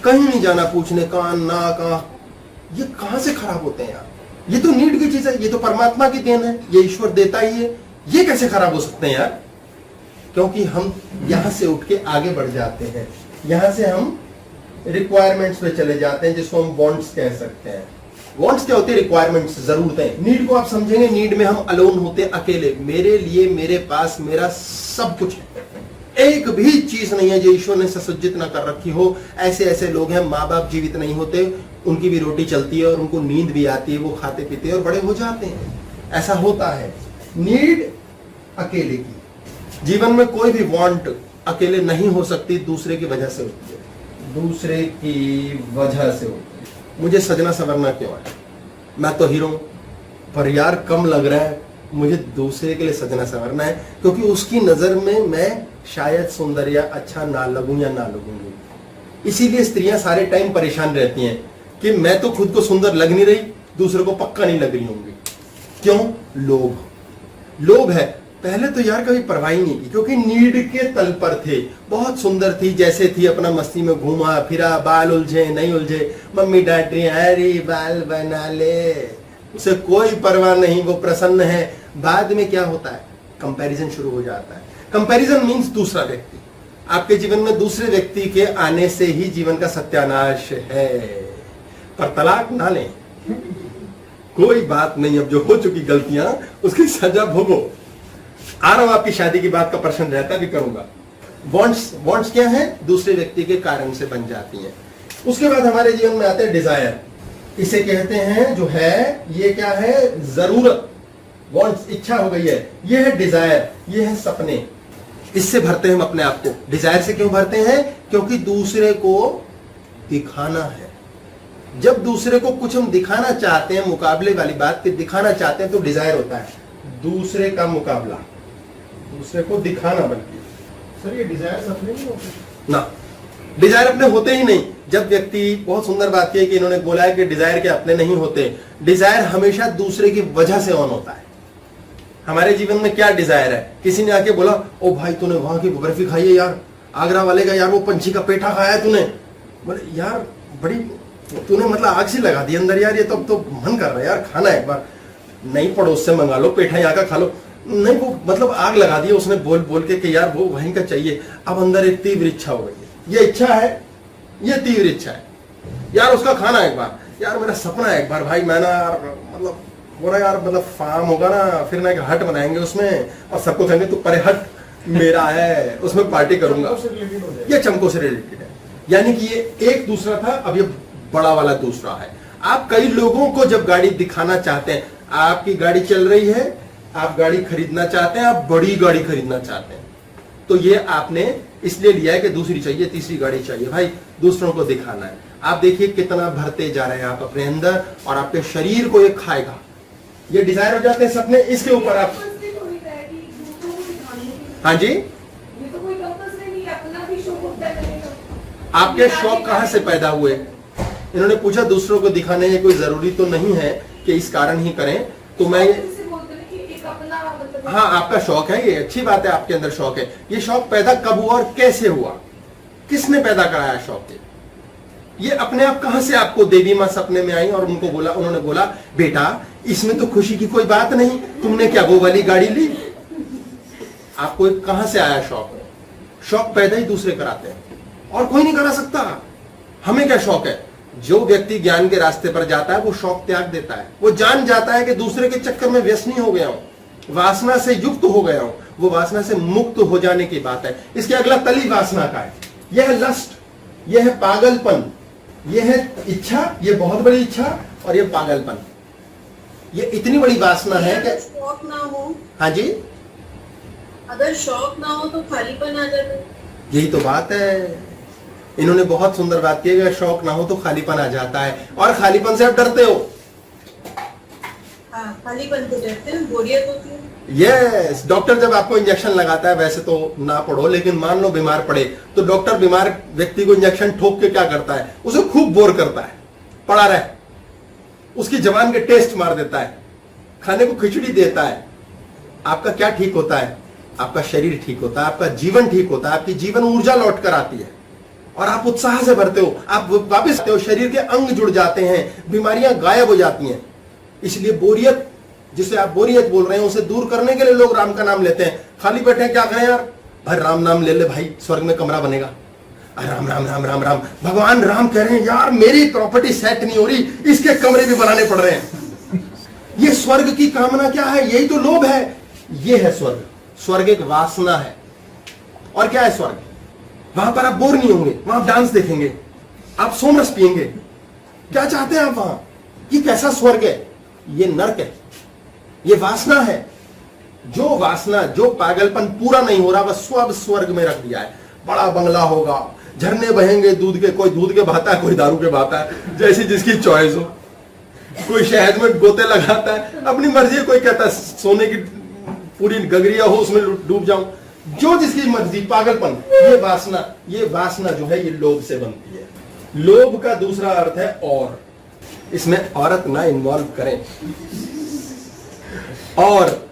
कहीं नहीं जाना पूछने, कान ना कहा, ये कहां से खराब होते हैं यार। ये तो नीड की चीज है, ये तो परमात्मा की देन है, ये ईश्वर देता ही है, ये कैसे खराब हो सकते हैं यार। क्योंकि हम यहां से उठ के आगे बढ़ जाते हैं, यहां से हम रिक्वायरमेंट्स पे चले जाते हैं, जिसको हम वांट्स कह सकते हैं। वांट्स क्या होती है? रिक्वायरमेंट्स, जरूरतें। नीड को आप समझेंगे, नीड में हम अलोन होते हैं, अकेले। मेरे लिए, मेरे पास मेरा सब कुछ है, एक भी चीज नहीं है जो ईश्वर ने सुसज्जित ना कर रखी हो। ऐसे ऐसे लोग हैं, माँ बाप जीवित नहीं होते, उनकी भी रोटी चलती है और उनको नींद भी आती है, वो खाते पीते हैं और बड़े हो जाते हैं। ऐसा होता है। नीड अकेले की, जीवन में कोई भी वांट अकेले नहीं हो सकती, दूसरे की वजह से होती है, दूसरे की वजह से होती है। मुझे सजना संवरना क्यों है? मैं तो हीरो, पर यार कम लग रहा है, मुझे दूसरे के लिए सजना संवरना है, क्योंकि उसकी नजर में मैं शायद सुंदर या अच्छा ना लगूं या ना लगूंगी। इसीलिए स्त्रियां सारे टाइम परेशान रहती हैं कि मैं तो खुद को सुंदर लग नहीं रही, दूसरे को पक्का नहीं लग रही होंगी। क्यों? लोभ, लोभ है। पहले तो यार कभी परवाह नहीं की, क्योंकि नीड के तल पर थे। बहुत सुंदर थी जैसे थी, अपना मस्ती में घूमा फिरा, बाल उलझे नहीं उलझे, मम्मी डांट रही, अरे बाल बना ले, उसे कोई परवाह नहीं, वो प्रसन्न है। बाद में क्या होता है? कंपैरिजन शुरू हो जाता है। कंपैरिजन मींस दूसरा व्यक्ति। आपके जीवन में दूसरे व्यक्ति के आने से ही जीवन का सत्यानाश है। पर तलाक ना लें, कोई बात नहीं, अब जो हो चुकी गलतियां उसकी सजा भोगो। आ रहा हूं, आपकी शादी की बात का प्रश्न रहता भी करूंगा। वांट्स क्या है? दूसरे व्यक्ति के कारण से बन जाती हैं। उसके बाद हमारे जीवन में आते हैं डिजायर, इसे कहते हैं जो है, ये क्या है? जरूरत। वांट्स इच्छा हो गई है, ये है डिजायर, ये है सपने। इससे भरते हैं हम अपने आप को। डिजायर से क्यों भरते हैं? क्योंकि दूसरे को दिखाना है। जब दूसरे को कुछ हम दिखाना चाहते हैं, मुकाबले वाली बात पे दिखाना चाहते हैं, तो डिजायर होता है दूसरे का मुकाबला, दूसरे को दिखाना। बल्कि सर ये डिजायर अपने नहीं होते ना, डिजायर अपने होते ही नहीं। जब व्यक्ति, बहुत सुंदर बात की है कि इन्होंने बोला है कि डिजायर के अपने नहीं होते। डिजायर हमेशा दूसरे की वजह से ऑन होता है। हमारे जीवन में क्या डिजायर है? किसी ने आके बोला, ओ भाई तूने वहां की बर्फी खाई है यार, आगरा वाले का यार, वो पंछी का पेठा खाया है तूने? बोले यार बड़ी, तूने मतलब आग सी लगा दी अंदर यार, ये तो मन कर रहा है यार खाना एक बार। नहीं, पड़ोस से मंगा लो, पेठा यहाँ का खा लो। नहीं, वो मतलब आग लगा दी उसने बोल बोल के कि यार वो वहीं का चाहिए। अब अंदर एक तीव्र इच्छा हो गई है। ये इच्छा है, ये तीव्र इच्छा है यार, उसका खाना एक बार। यार मेरा सपना है एक बार भाई, मैं ना मतलब बोला यार, मतलब फार्म होगा ना, फिर ना एक हट बनाएंगे उसमें और सबको कहेंगे तू परे हट, मेरा है, उसमें पार्टी करूंगा। ये चमकों से रिलेटेड है। यानी कि ये एक दूसरा था, अब ये बड़ा वाला दूसरा है। आप कई लोगों को जब गाड़ी दिखाना चाहते हैं, आपकी गाड़ी चल रही है, आप गाड़ी खरीदना चाहते हैं, आप बड़ी गाड़ी खरीदना चाहते हैं, तो ये आपने इसलिए लिया है कि दूसरी चाहिए, तीसरी गाड़ी चाहिए, भाई दूसरों को दिखाना है। आप देखिए कितना भरते जा रहे हैं आप अपने अंदर, और आपके शरीर को ये खाएगा। ये डिजायर हो जाते हैं सपने, इसके ऊपर आप, हाँ जी, आपके शौक कहां से पैदा हुए? इन्होंने पूछा दूसरों को दिखाने की कोई जरूरी तो नहीं है कि इस कारण ही करें, तो मैं, हाँ आपका शौक है, ये अच्छी बात है, आपके अंदर शौक है। ये शौक पैदा कब हुआ और कैसे हुआ, किसने पैदा कराया शौक? ये अपने आप कहां से आपको देवी मां सपने में आई और उनको बोला, उन्होंने बोला बेटा इसमें तो खुशी की कोई बात नहीं, तुमने क्या वो वाली गाड़ी ली? आपको कहां से आया शौक? शौक पैदा ही दूसरे कराते हैं और कोई नहीं करा सकता। हमें क्या शौक है? जो व्यक्ति ज्ञान के रास्ते पर जाता है वो शौक त्याग देता है, वो जान जाता है कि दूसरे के चक्कर में व्यसनी हो गया हूं, वासना से युक्त हो गया हूं, वो वासना से मुक्त हो जाने की बात है। इसके अगला तली वासना का है, यह है लस्ट, यह है पागलपन, यह है इच्छा, यह बहुत बड़ी इच्छा, और यह पागलपन। ये इतनी बड़ी वासना है कि शौक ना हो, हाँ जी, अगर शौक ना हो तो खालीपन आ जाता है। यही तो बात है। इन्होंने बहुत सुंदर बात की है, शौक ना हो तो खालीपन आ जाता है, और खालीपन से आप डरते हो। हाँ, खालीपन से डरते हैं, बोरियत होती है। यस, डॉक्टर जब आपको इंजेक्शन लगाता है, वैसे तो ना पड़ो, लेकिन मान लो बीमार पड़े तो डॉक्टर बीमार व्यक्ति को इंजेक्शन ठोक के क्या करता है? उसे खूब बोर करता है, पड़ा रहे, उसकी जबान के टेस्ट मार देता है, खाने को खिचड़ी देता है। आपका क्या ठीक होता है? आपका शरीर ठीक होता है, आपका जीवन ठीक होता है, आपकी जीवन ऊर्जा लौट कर आती है और आप उत्साह से भरते हो, आप वापस आते हो, शरीर के अंग जुड़ जाते हैं, बीमारियां गायब हो जाती हैं। इसलिए बोरियत, जिसे आप बोरियत बोल रहे हैं, उसे दूर करने के लिए लोग राम का नाम लेते हैं। खाली बैठे हैं, क्या करें यार? भाई राम नाम ले ले भाई, स्वर्ग में कमरा बनेगा। राम राम राम राम राम, भगवान राम कह रहे हैं यार मेरी प्रॉपर्टी सेट नहीं हो रही, इसके कमरे भी बनाने पड़ रहे हैं। ये स्वर्ग की कामना क्या है? यही तो लोभ है। ये है स्वर्ग। स्वर्ग एक वासना है। और क्या है स्वर्ग? वहां पर आप बोर नहीं होंगे, वहां आप डांस देखेंगे, आप सोमरस पिएंगे। क्या चाहते हैं आप वहां? ये कैसा स्वर्ग है? ये नर्क है, ये वासना है। जो वासना, जो पागलपन पूरा नहीं हो रहा, वह सब स्वर्ग में रख दिया है। बड़ा बंगला होगा, झरने बहेंगे दूध के, कोई दूध के बहाता है, कोई दारू के बहाता है, जैसी जिसकी चॉइस हो। कोई शहद में गोते लगाता है, अपनी मर्जी। कोई कहता है सोने की पूरी गगरिया हो, उसमें डूब जाऊं, जो जिसकी मर्जी। पागलपन, ये वासना जो है, ये लोभ से बनती है। लोभ का दूसरा अर्थ है और, इसमें औरत ना इन्वॉल्व करें। और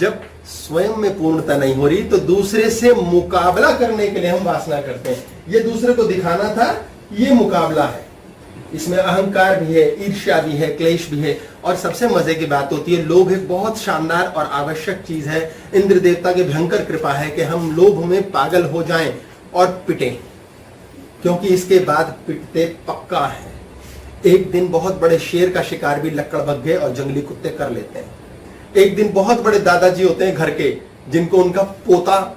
जब स्वयं में पूर्णता नहीं हो रही तो दूसरे से मुकाबला करने के लिए हम वासना करते हैं। ये दूसरे को दिखाना था, ये मुकाबला है। इसमें अहंकार भी है, ईर्ष्या भी है, क्लेश भी है। और सबसे मजे की बात होती है, लोभ एक बहुत शानदार और आवश्यक चीज है। इंद्र देवता की भयंकर कृपा है कि हम लोभ में पागल हो जाएं और पिटें, क्योंकि इसके बाद पिटते पक्का है। एक दिन बहुत बड़े शेर का शिकार भी लक्कड़ बग गए और जंगली कुत्ते कर लेते हैं। एक दिन बहुत बड़े दादाजी होते हैं घर के, जिनको उनका पोता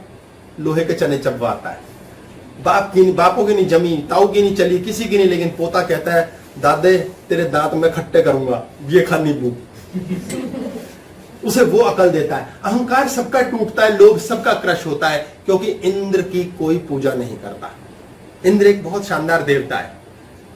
लोहे के चने चबवाता है। बापों की नहीं जमी, ताऊ की नहीं चली, किसी की नहीं, लेकिन पोता कहता है दादे तेरे दांत में खट्टे करूंगा, ये खा नींबू। उसे वो अकल देता है। अहंकार सबका टूटता है, लोभ सबका क्रश होता है, क्योंकि इंद्र की कोई पूजा नहीं करता। इंद्र एक बहुत शानदार देवता है,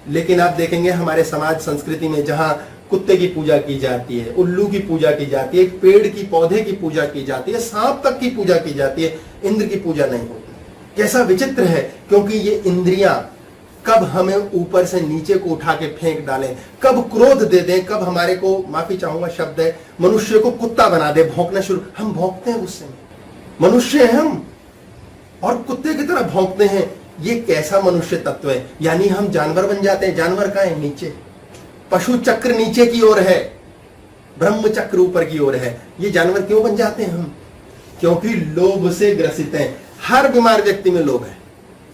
लेकिन आप देखेंगे हमारे समाज संस्कृति में जहां कुत्ते की पूजा की जाती है, उल्लू की पूजा की जाती है, एक पेड़ की पौधे की पूजा की जाती है, सांप तक की पूजा की जाती है, इंद्र की पूजा नहीं होती। कैसा विचित्र है, क्योंकि ये इंद्रियां कब हमें ऊपर से नीचे को उठा के फेंक डालें, कब क्रोध दे दें, कब हमारे को, माफी चाहूंगा शब्द है, मनुष्य को कुत्ता बना दे, भौंकना शुरू। हम भौंकते हैं गुस्से में, मनुष्य हैं हम, और कुत्ते की तरह भौंकते हैं। ये कैसा मनुष्य तत्व है? यानी हम जानवर बन जाते हैं। जानवर कहाँ है? नीचे। पशु चक्र नीचे की ओर है, ब्रह्म चक्र ऊपर की ओर है। ये जानवर क्यों बन जाते हैं हम? क्योंकि लोभ से ग्रसित हैं। हर बीमार व्यक्ति में लोभ है।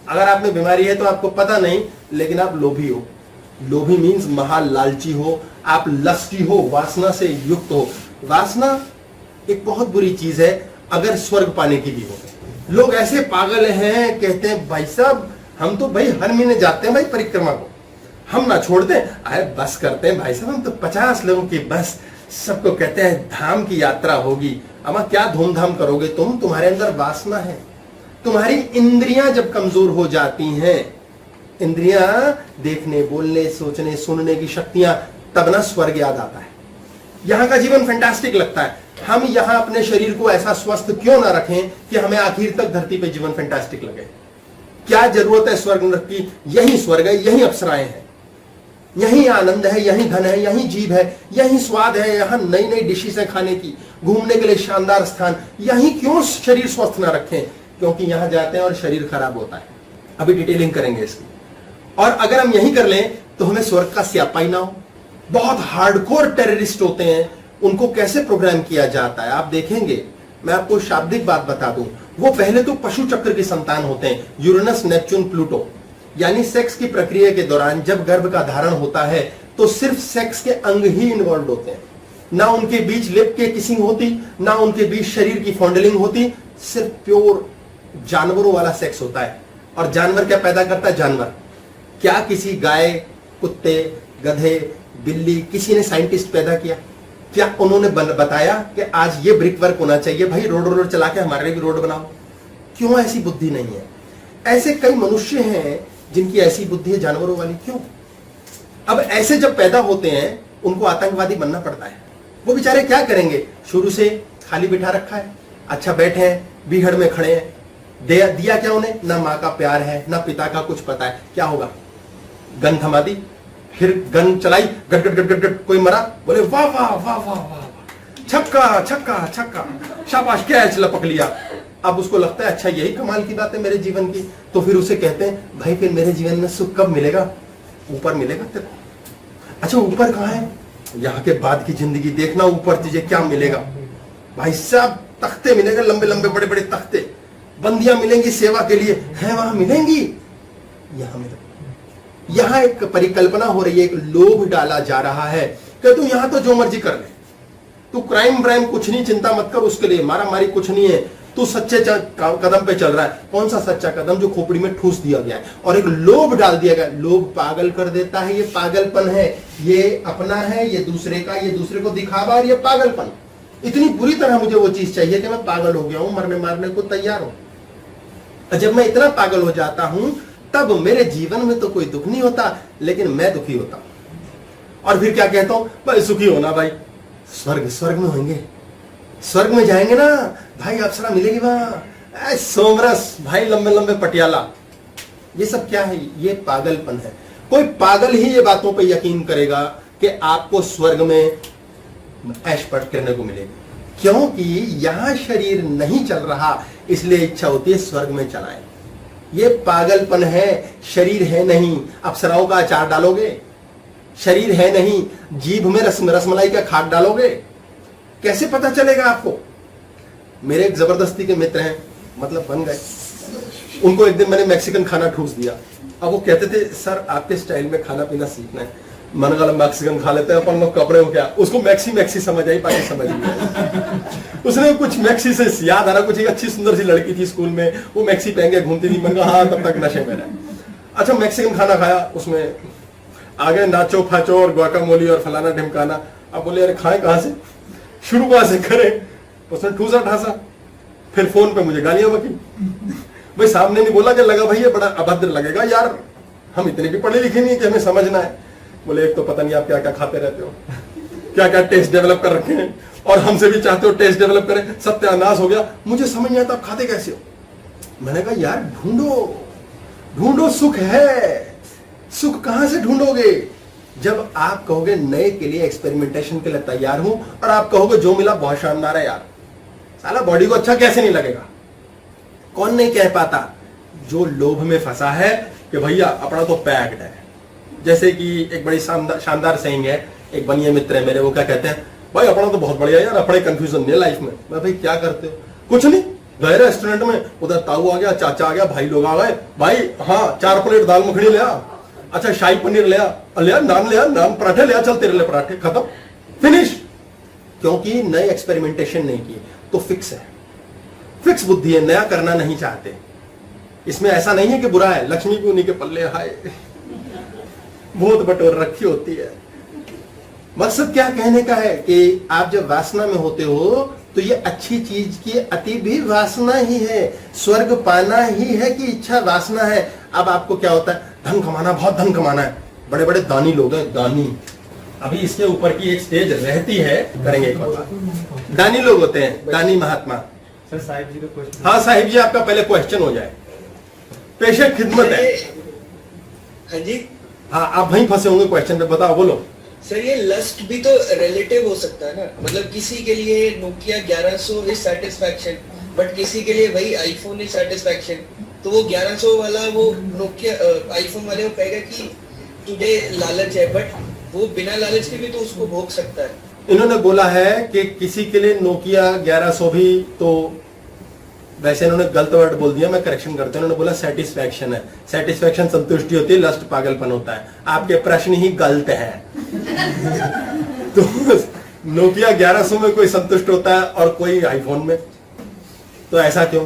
अगर आप में बीमारी है तो आपको पता नहीं, लेकिन आप लोभी हो। लोभी मीन्स महालालची हो, आप लस्टी हो, वासना से युक्त हो। वासना एक बहुत बुरी चीज है, अगर स्वर्ग पाने की भी हो। लोग ऐसे पागल हैं, कहते हैं भाई साहब हम तो भाई हर महीने जाते हैं भाई परिक्रमा को, हम ना छोड़ दें, अरे बस करते हैं भाई साहब, हम तो 50 लोगों की बस, सबको कहते हैं धाम की यात्रा होगी। अमा क्या धूमधाम करोगे तुम, तुम्हारे अंदर वासना है। तुम्हारी इंद्रियां जब कमजोर हो जाती हैं, इंद्रियां देखने, बोलने, सोचने, सुनने की शक्तियां, तब ना स्वर्ग याद आता है। यहां का जीवन फैंटास्टिक लगता है। हम यहां अपने शरीर को ऐसा स्वस्थ क्यों ना रखें कि हमें आखिर तक धरती पे जीवन फैंटास्टिक लगे। क्या जरूरत है स्वर्ग नरक की? यही स्वर्ग है, यही अप्सराएं हैं, यही आनंद है, यही धन है, यही जीव है, यही स्वाद है, यहां नई नई डिशेस है खाने की, घूमने के लिए शानदार स्थान। यही क्यों शरीर स्वस्थ ना रखें? क्योंकि यहां जाते हैं और शरीर खराब होता है। अभी डिटेलिंग करेंगे इसकी। और अगर हम यही कर लें तो हमें स्वर्ग का स्यापा ही ना हो। बहुत हार्डकोर टेररिस्ट होते हैं, उनको कैसे प्रोग्राम किया जाता है आप देखेंगे। मैं आपको शाब्दिक बात बता दूं, वो पहले तो पशु चक्र की संतान होते हैं, यूरेनस, नेपच्यून, प्लूटो। यानी सेक्स की प्रक्रिया के दौरान जब गर्भ का धारण होता है तो सिर्फ सेक्स के अंग ही इन्वॉल्व होते हैं, ना उनके बीच लिप के किसिंग होती, ना उनके बीच शरीर की फॉन्डलिंग होती, सिर्फ प्योर जानवरों वाला सेक्स होता है। और जानवर क्या पैदा करता है? जानवर क्या किसी गाय, कुत्ते, गधे, बिल्ली, किसी ने साइंटिस्ट पैदा किया? क्या उन्होंने बताया कि आज ये ब्रिक वर्क होना चाहिए भाई, रोड चला के हमारे लिए भी रोड बनाओ? क्यों ऐसी बुद्धि नहीं है? ऐसे कई मनुष्य हैं जिनकी ऐसी बुद्धि है जानवरों वाली। क्यों? अब ऐसे जब पैदा होते हैं उनको आतंकवादी बनना पड़ता है। वो बेचारे क्या करेंगे? शुरू से खाली बिठा रखा है, अच्छा बैठे हैं, बीहड़ में खड़े हैं, दिया क्या उन्हें? ना माँ का प्यार है, ना पिता का कुछ पता है। क्या होगा? गन थमा दी, फिर गन चलाई, गट गट गट गट गट, कोई मरा, बोले वाह वाह वाह वाह वाह, छक्का छक्का छक्का, शाबाश, कैच लपक लिया। अब उसको लगता है अच्छा यही कमाल की बात है मेरे जीवन की, तो फिर उसे कहते हैं भाई फिर मेरे जीवन में सुख कब मिलेगा? ऊपर मिलेगा तेरे को। अच्छा ऊपर कहाँ है? यहाँ के बाद की जिंदगी देखना, ऊपर तुझे क्या मिलेगा भाई साहब? तख्ते मिलेंगे, लंबे लंबे बड़े बड़े तख्ते, बंदियां मिलेंगी सेवा के लिए, हैं वहां मिलेंगी, यहां मिलेंगी। यहां एक परिकल्पना हो रही है, एक लोभ डाला जा रहा है कि तू यहां तो जो मर्जी कर ले, तू क्राइम ब्राइम कुछ नहीं, चिंता मत कर उसके लिए, मारा मारी कुछ नहीं है, तू सच्चे कदम पे चल रहा है। कौन सा सच्चा कदम? जो खोपड़ी में ठूस दिया गया है और एक लोभ डाल दिया गया। लोभ पागल कर देता है, ये पागलपन है, ये अपना है, ये दूसरे का, ये दूसरे को दिखावा, और ये पागलपन। इतनी बुरी तरह मुझे वो चीज चाहिए कि मैं पागल हो गया हूं, मरने मारने को तैयार हूं। जब मैं इतना पागल हो जाता हूं तब मेरे जीवन में तो कोई दुख नहीं होता, लेकिन मैं दुखी होता हूं। और फिर क्या कहता हूं? भाई सुखी होना भाई, स्वर्ग में होंगे, स्वर्ग में जाएंगे ना भाई, अप्सरा मिलेगी वहां, सोमरस भाई, लंबे लंबे पटियाला। ये सब क्या है? ये पागलपन है। कोई पागल ही ये बातों पे यकीन करेगा कि आपको स्वर्ग में ऐश पट करने को मिलेगी, क्योंकि यहां शरीर नहीं चल रहा, इसलिए इच्छा होती है स्वर्ग में चलाएं। ये पागलपन है। शरीर है नहीं, अप्सराओं का अचार डालोगे? शरीर है नहीं, जीभ में रसमलाई का खाक डालोगे? कैसे पता चलेगा आपको? मेरे एक जबरदस्ती के मित्र हैं, मतलब बन गए, उनको एक दिन मैंने मैक्सिकन खाना ठूस दिया। अब वो कहते थे सर आपके स्टाइल में खाना पीना सीखना है। मन गलम मैक्सिकन खा लेते हैं अपन लोग, कपड़े हो क्या? उसको मैक्सी समझ आई, बाकी समझ नहीं। उसने कुछ मैक्सी से याद आ रहा, कुछ एक अच्छी सुंदर सी लड़की थी स्कूल में, वो मैक्सी पहन के घूमती थी। मैंने कहा हाँ तब तक नशे में रहा। अच्छा मैक्सिकन खाना खाया, उसमें आगे नाचो फाचो और गुआकामोली और फलाना ढिमकाना। अब बोले अरे खाए कहाँ से, शुरू कहाँ से करें? उसने ठूसा ठासा, फिर फोन पे मुझे गालियां बकी। भाई सामने नहीं बोला कि लगा भाई ये बड़ा अभद्र लगेगा यार, हम इतने भी पढ़े लिखे नहीं कि हमें समझना है। बोले एक तो पता नहीं आप क्या क्या खाते रहते हो, क्या क्या टेस्ट डेवलप कर रखे हैं, और हमसे भी चाहते हो टेस्ट डेवलप करें। सत्यानाश हो गया, मुझे समझ नहीं आता आप खाते कैसे हो। मैंने कहा यार ढूंढो सुख है। सुख कहां से ढूंढोगे? जब आप कहोगे नए के लिए, एक्सपेरिमेंटेशन के लिए तैयार हूं, और आप कहोगे जो मिला बहुत शानदार है यार, साला बॉडी को अच्छा कैसे नहीं लगेगा? कौन नहीं कह पाता? जो लोभ में फंसा है कि भैया अपना तो पैक्ड है। जैसे कि एक बड़ी शानदार सेइंग है, एक बनिए मित्र है मेरे, वो क्या कहते हैं, भाई अपना तो बहुत बढ़िया यार, अपने कंफ्यूजन नहीं है लाइफ में। मैं भाई क्या करते हो? कुछ नहीं, गए रेस्टोरेंट में, उधर ताऊ आ गया, चाचा आ गया, भाई लोग आ गए, भाई हाँ 4 प्लेट दाल मखनी ले आ, अच्छा शाही पनीर ले आ, नान पराठे ले आ, चल तेरे लिए पराठे, खत्म, फिनिश। क्योंकि नए एक्सपेरिमेंटेशन नहीं किए तो फिक्स है, फिक्स बुद्धि है, नया करना नहीं चाहते। इसमें ऐसा नहीं है कि बुरा है, लक्ष्मी भी उन्हीं के पल्ले, हाय बहुत बटोर रखी होती है। मकसद क्या कहने का है कि आप जब वासना में होते हो तो ये अच्छी चीज की अति भी वासना ही है, स्वर्ग पाना ही है कि इच्छा वासना है। अब आपको क्या होता है, धन कमाना, बहुत धन कमाना है, बड़े बड़े दानी लोग हैं, दानी। अभी इसके ऊपर की एक स्टेज रहती है, करेंगे एक और बात। दानी लोग होते हैं, दानी महात्मा। सर साहिब जी का क्वेश्चन। हाँ साहिब जी, आपका पहले क्वेश्चन हो जाए। पेशे खिदमत है। हाँ जी। हाँ, आप वहीं फंसे होंगे क्वेश्चन पे, बताओ, बोलो। सर ये लस्ट भी तो रिलेटिव हो सकता है ना, मतलब किसी के लिए नोकिया 1100 इज सेटिस्फैक्शन, बट किसी के लिए वही आईफोन इज सेटिस्फैक्शन। तो वो 1100 वाला वो नोकिया आईफोन वाले को कहेगा कि तुझे लालच है, बट वो बिना लालच के भी तो उसको भोग सकता है। इन्होंने बोला है कि किसी के लिए नोकिया 1100 भी, तो वैसे इन्होंने गलत वर्ड बोल दिया, मैं करेक्शन करता हूं। इन्होंने बोला सेटिस्फैक्शन है। सेटिस्फैक्शन संतुष्टि होती है, लस्ट पागलपन होता है। आपके प्रश्न ही गलत है। तो नोकिया 1100 में कोई संतुष्ट होता है और कोई आईफोन में, तो ऐसा क्यों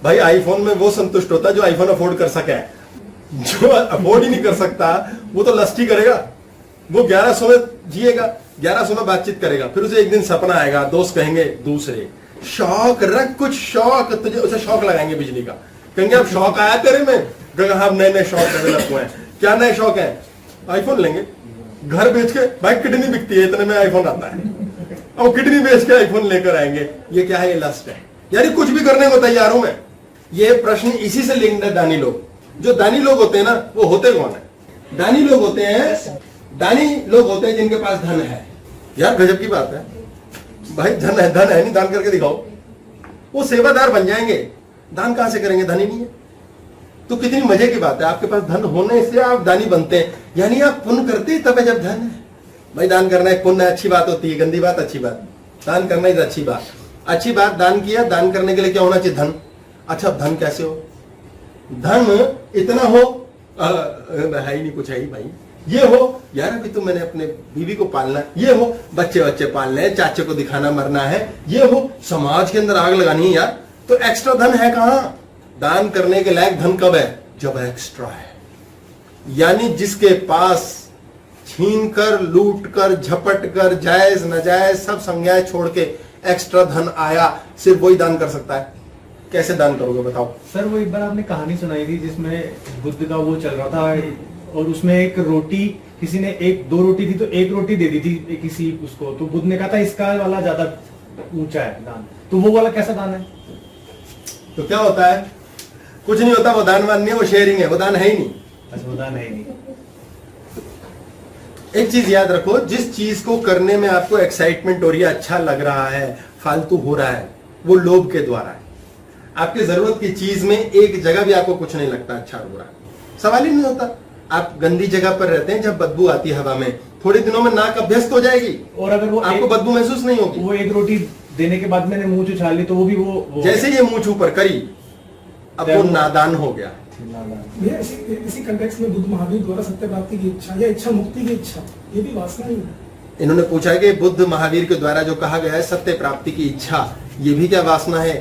भाई? आईफोन में वो संतुष्ट होता है जो आईफोन अफोर्ड कर सके। जो अफोर्ड ही नहीं कर सकता वो तो लस्ट ही करेगा। वो 1100 में जिएगा, 1100 में बातचीत करेगा, फिर उसे एक दिन सपना आएगा, दोस्त कहेंगे दूसरे, शौक रख कुछ शौक, तुझे उसे शौक लगाएंगे बिजली का, कहेंगे अब शौक आया तेरे में, हाँ नए नए शौक डेवलप हुए हैं। क्या नए शौक है? आईफोन लेंगे, घर बेच के, भाई किडनी बिकती है इतने में आईफोन आता है, अब किडनी बेच के आईफोन लेकर आएंगे। ये क्या है? ये लस्ट है। यानी कुछ भी करने को तैयार हूं मैं। ये प्रश्न इसी से लिंक्ड है। दानी लोग, जो दानी लोग होते हैं ना, वो होते कौन है? दानी लोग होते हैं, दानी लोग होते हैं जिनके पास धन है। यार गजब की बात है भाई, धन है, धन है नहीं, दान करके दिखाओ। वो सेवादार बन जाएंगे। दान कहां से करेंगे? धन ही नहीं है। तो कितनी मजे की बात है, आपके पास धन होने से आप दानी बनते हैं, यानी आप पुण्य करते ही तब है जब धन है। भाई दान करना एक पुण्य, अच्छी बात होती है, गंदी बात अच्छी बात। दान करना ही अच्छी बात, अच्छी बात। दान किया, दान करने के लिए क्या होना चाहिए? धन। अच्छा धन कैसे हो? धन इतना हो है ही नहीं, कुछ है ही भाई। ये हो यार, अभी तो मैंने अपने बीवी को पालना है, ये हो बच्चे बच्चे पालने हैं, चाचे को दिखाना मरना है, ये हो समाज के अंदर आग लगानी है यार। तो एक्स्ट्रा धन है कहां? दान करने के लायक धन कब है? जब एक्स्ट्रा है। यानी जिसके पास छीन कर, लूट कर, झपट कर, जायज नाजायज सब संज्ञाएं छोड़ के एक्स्ट्रा धन आया, सिर्फ वही दान कर सकता है। कैसे दान करोगे बताओ? सर वो एक बार आपने कहानी सुनाई थी जिसमें बुद्ध का वो चल रहा था और उसमें एक रोटी, किसी ने दो रोटी दी तो एक रोटी दे दी थी किसी उसको, तो बुद्ध ने कहा था इसका वाला ज्यादा ऊंचा है दान, तो वो वाला कैसा दान है? तो क्या होता है? कुछ नहीं होता, वो दान वान नहीं है, वो शेयरिंग है, वो दान है ही नहीं। अच्छा वो दान है ही नहीं। एक चीज याद रखो, जिस चीज को करने में आपको एक्साइटमेंट हो रही है, अच्छा लग रहा है, फालतू हो रहा है, वो लोभ के द्वारा है। आपकी जरूरत की चीज में एक जगह भी आपको कुछ नहीं लगता अच्छा हो रहा है, सवाल ही नहीं होता। आप गंदी जगह पर रहते हैं, जब बदबू आती है हवा में, थोड़े दिनों में नाक अभ्यस्त हो जाएगी और अगर वो आपको बदबू महसूस नहीं होगी। वो एक रोटी देने के बाद मैंने मुंह उछाल ली तो वो भी वो जैसे ये मुंह ऊपर करी, अब वो नादान हो गया। ये इसी कंटेक्स्ट में बुद्ध महावीर द्वारा सत्य प्राप्ति की इच्छा या इच्छा मुक्ति की इच्छा, ये भी वासना ही है। इन्होंने पूछा है कि बुद्ध महावीर के द्वारा जो कहा गया है सत्य प्राप्ति की इच्छा, ये भी क्या वासना है?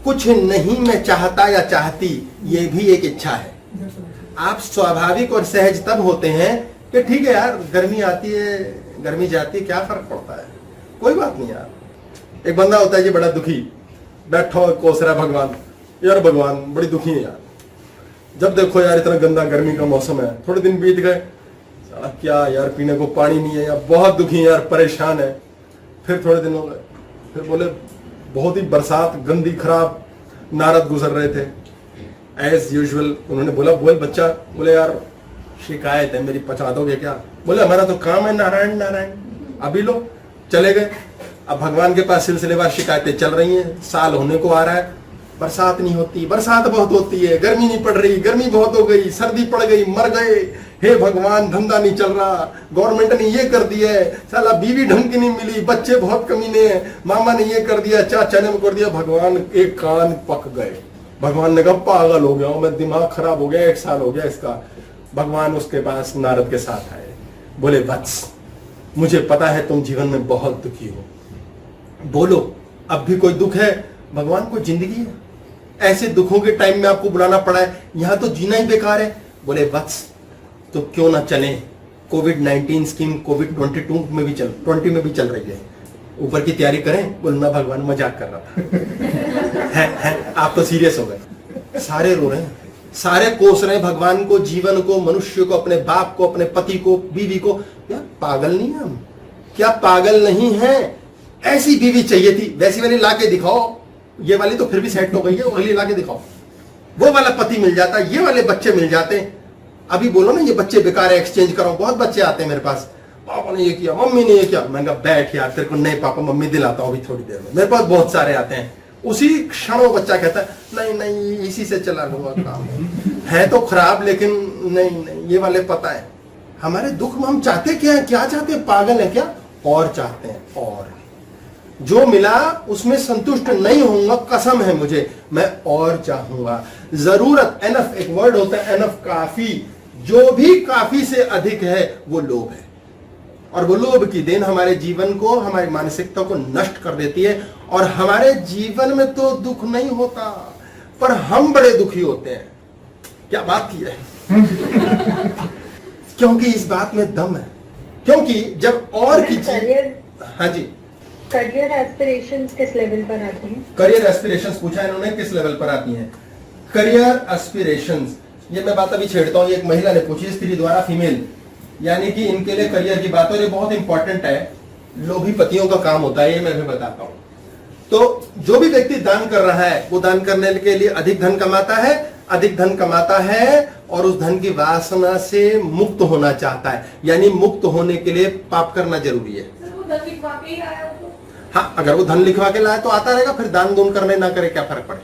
कुछ नहीं मैं चाहता या चाहती, ये भी एक इच्छा है। आप स्वाभाविक और सहज तब होते हैं कि ठीक है यार, गर्मी आती है, गर्मी जाती है, क्या फर्क पड़ता है, कोई बात नहीं यार। एक बंदा होता है जी बड़ा दुखी, बैठो कोस रहा भगवान, यार भगवान बड़ी दुखी है यार, जब देखो यार इतना गंदा गर्मी का मौसम है, थोड़े दिन बीत गए, क्या यार पीने को पानी नहीं है यार, बहुत दुखी है यार, परेशान है। फिर थोड़े दिन हो गए, फिर बोले बहुत ही बरसात गंदी खराब, नारद गुजर रहे थे एज यूजुअल। उन्होंने बोला बोल बच्चा, बोले यार शिकायत है मेरी, पहुंचा दोगे क्या? बोले हमारा तो काम है नारायण नारायण, अभी लो। चले गए। अब भगवान के पास सिलसिलेवार शिकायतें चल रही हैं, साल होने को आ रहा है, बरसात नहीं होती, बरसात बहुत होती है, गर्मी नहीं पड़ रही, गर्मी बहुत हो गई, सर्दी पड़ गई, मर गए, हे भगवान धंधा नहीं चल रहा, गवर्नमेंट ने ये कर दिया है, साला बीवी ढंग की नहीं मिली, बच्चे बहुत कमीने हैं, मामा ने ये कर दिया, चाचा ने कर दिया। भगवान एक कान पक गए। भगवान ने कहा पागल हो गया हूं मैं, दिमाग खराब हो गया, 1 साल हो गया इसका। भगवान उसके पास नारद के साथ आए, बोले वत्स मुझे पता है तुम जीवन में बहुत दुखी हो, बोलो अब भी कोई दुख है? भगवान को जिंदगी है, ऐसे दुखों के टाइम में आपको बुलाना पड़ा है, यहां तो जीना ही बेकार है। बोले वत्स तो क्यों ना चले। कोविड-19 स्कीम कोविड-22 में भी 20 में भी चल रही है। ऊपर की तैयारी करें। बोलना भगवान मजाक कर रहा था। है आप तो सीरियस हो गए। सारे रो रहे हैं, सारे कोस रहे हैं भगवान को, जीवन को, मनुष्य को, अपने बाप को, अपने पति को, बीवी को। क्या पागल नहीं है हम? क्या पागल नहीं है? ऐसी बीवी चाहिए थी, वैसी वाली लाके दिखाओ। ये वाली तो फिर भी सेट हो गई है, अगली लाके दिखाओ। वो वाला पति मिल जाता, ये वाले बच्चे मिल जाते। अभी बोलो ना ये बच्चे बेकार है, एक्सचेंज करो। बहुत बच्चे आते हैं मेरे पास, पापा ने ये किया, मम्मी ने ये किया। मैंने कहा बैठ यार, तेरे को नहीं पापा मम्मी दिलाता हूं अभी थोड़ी देर में। मेरे पास बहुत सारे आते हैं। उसी क्षण वो बच्चा कहता है नहीं नहीं इसी से चला लूंगा काम। है तो खराब लेकिन नहीं नहीं ये वाले पता है। हमारे दुख में हम चाहते क्या है? क्या चाहते हैं? पागल है क्या? और चाहते हैं। और जो मिला उसमें संतुष्ट नहीं होऊंगा, कसम है मुझे, मैं और चाहूंगा। जरूरत, एनफ एक वर्ड होता है, एनफ काफी। जो भी काफी से अधिक है वो लोभ है, और वो लोभ की देन हमारे जीवन को, हमारी मानसिकता को नष्ट कर देती है। और हमारे जीवन में तो दुख नहीं होता, पर हम बड़े दुखी होते हैं। क्या बात की है? क्योंकि इस बात में दम है। क्योंकि जब और की चीज, हाँ जी, करियर एस्पिरेशंस किस लेवल पर आती हैं? करियर एस्पिरेशंस पूछा इन्होंने, किस लेवल पर आती हैं? करियर एस्पिरेशंस, ये मैं बात अभी छेड़ता हूं। एक महिला ने पूछी, स्त्री द्वारा फीमेल, यानी कि इनके लिए करियर की बात, और ये बहुत इंपॉर्टेंट है। लोभी पतियों का काम होता है, ये मैं भी बताता हूं। तो जो भी व्यक्ति दान कर रहा है वो दान करने के लिए अधिक धन कमाता है, अधिक धन कमाता है और उस धन की वासना से मुक्त होना चाहता है। यानी मुक्त होने के लिए पाप करना जरूरी है। हाँ, अगर वो धन लिखवा के लाए तो आता रहेगा, फिर दान दून करने ना करे क्या फर्क पड़े,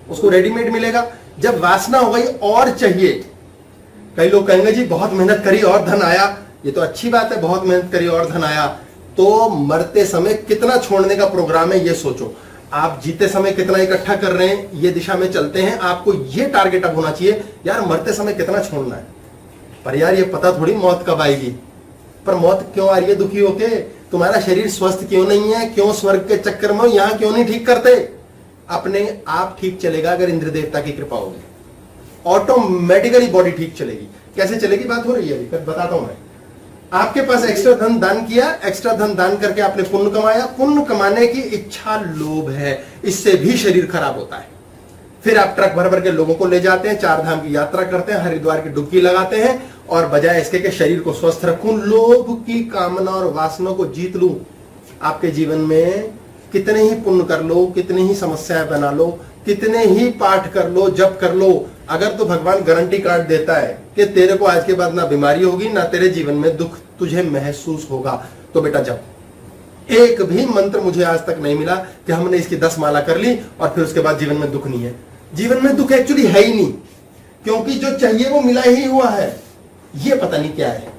उसको रेडीमेड मिलेगा। जब वासना हो गई और चाहिए, कई लोग कहेंगे जी बहुत मेहनत करी और धन आया। ये तो अच्छी बात है, बहुत मेहनत करी और धन आया, तो मरते समय कितना छोड़ने का प्रोग्राम है ये सोचो। आप जीते समय कितना इकट्ठा कर रहे हैं, ये दिशा में चलते हैं। आपको ये टारगेट अब होना चाहिए, यार मरते समय कितना छोड़ना है। पर यार ये पता थोड़ी मौत कब आएगी। पर मौत क्यों आ रही है दुखी होके? तुम्हारा शरीर स्वस्थ क्यों नहीं है? क्यों स्वर्ग के चक्कर में यहां क्यों नहीं ठीक करते? अपने आप ठीक चलेगा अगर इंद्र देवता की कृपा होगी। ऑटोमेटिकली बॉडी ठीक चलेगी। कैसे चलेगी बात हो रही है अभी, बताता हूं मैं। आपके पास एक्स्ट्रा धन दान किया, एक्स्ट्रा धन दान करके आपने पुण्य कमाया, पुण्य कमाने की इच्छा लोभ है, इससे भी शरीर खराब होता है। फिर आप ट्रक भर भर के लोगों को ले जाते हैं, 4 धाम की यात्रा करते हैं, हरिद्वार की डुबकी लगाते हैं, और बजाय इसके कि शरीर को स्वस्थ रखूं, लोभ की कामना और वासना को जीत लूं। आपके जीवन में कितने ही पुण्य कर लो, कितनी ही समस्याएं बना लो, कितने ही पाठ कर लो, जप कर लो, अगर तो भगवान गारंटी कार्ड देता है कि तेरे को आज के बाद ना बीमारी होगी, ना तेरे जीवन में दुख तुझे महसूस होगा, तो बेटा जप। एक भी मंत्र मुझे आज तक नहीं मिला कि हमने इसकी 10 माला कर ली और फिर उसके बाद जीवन में दुख नहीं है। जीवन में दुख एक्चुअली है ही नहीं, क्योंकि जो चाहिए वो मिला ही हुआ है। ये पता नहीं क्या है।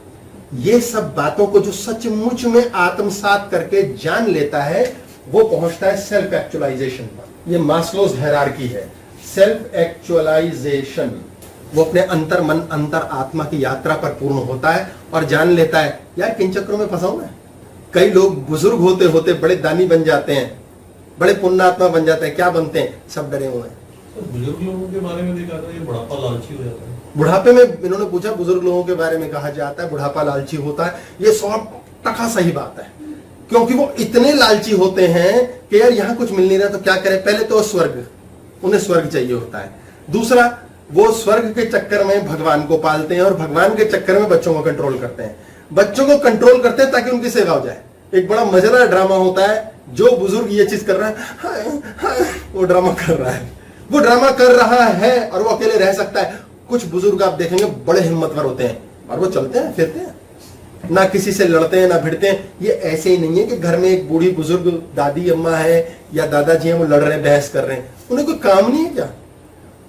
ये सब बातों को जो सचमुच में आत्मसात करके जान लेता है वो पहुंचता है सेल्फ एक्चुअलाइजेशन पर। ये मास्लोज हायरार्की है, सेल्फ एक्चुअलाइजेशन। वो अपने अंतर मन, अंतर आत्मा की यात्रा पर पूर्ण होता है और जान लेता है यार किन चक्रों में फंसा हूं मैं। कई लोग बुजुर्ग होते होते बड़े दानी बन जाते हैं, बड़े पुण्यात्मा बन जाते हैं। क्या बनते हैं? सब डरे हुए हैं। बुजुर्ग लोगों के बारे में देखा था, ये बुढ़ापा लालची हो जाता है। बुढ़ापे में इन्होंने पूछा, बुजुर्ग लोगों के बारे में कहा जाता है बुढ़ापा लालची होता है। ये 100% सही बात है, क्योंकि वो इतने लालची होते हैं कि यार यहां कुछ मिल नहीं रहा तो क्या करें। पहले तो स्वर्ग, उन्हें स्वर्ग चाहिए होता है। दूसरा, वो स्वर्ग के चक्कर में भगवान को पालते हैं और भगवान के चक्कर में बच्चों को कंट्रोल करते हैं। बच्चों को कंट्रोल करते हैं ताकि उनकी सेवा हो जाए। एक बड़ा मजेदार ड्रामा होता है, जो बुजुर्ग ये चीज कर रहा है, हाय, हाय, वो ड्रामा कर रहा है, वो ड्रामा कर रहा है और वो अकेले रह सकता है। कुछ बुजुर्ग आप देखेंगे बड़े हिम्मतवर होते हैं और वो चलते हैं फिरते हैं, ना किसी से लड़ते हैं ना भिड़ते हैं। ये ऐसे ही नहीं है कि घर में एक बूढ़ी बुजुर्ग दादी अम्मा है या दादाजी हैं, वो लड़ रहे हैं, बहस कर रहे हैं। उन्हें कोई काम नहीं है क्या?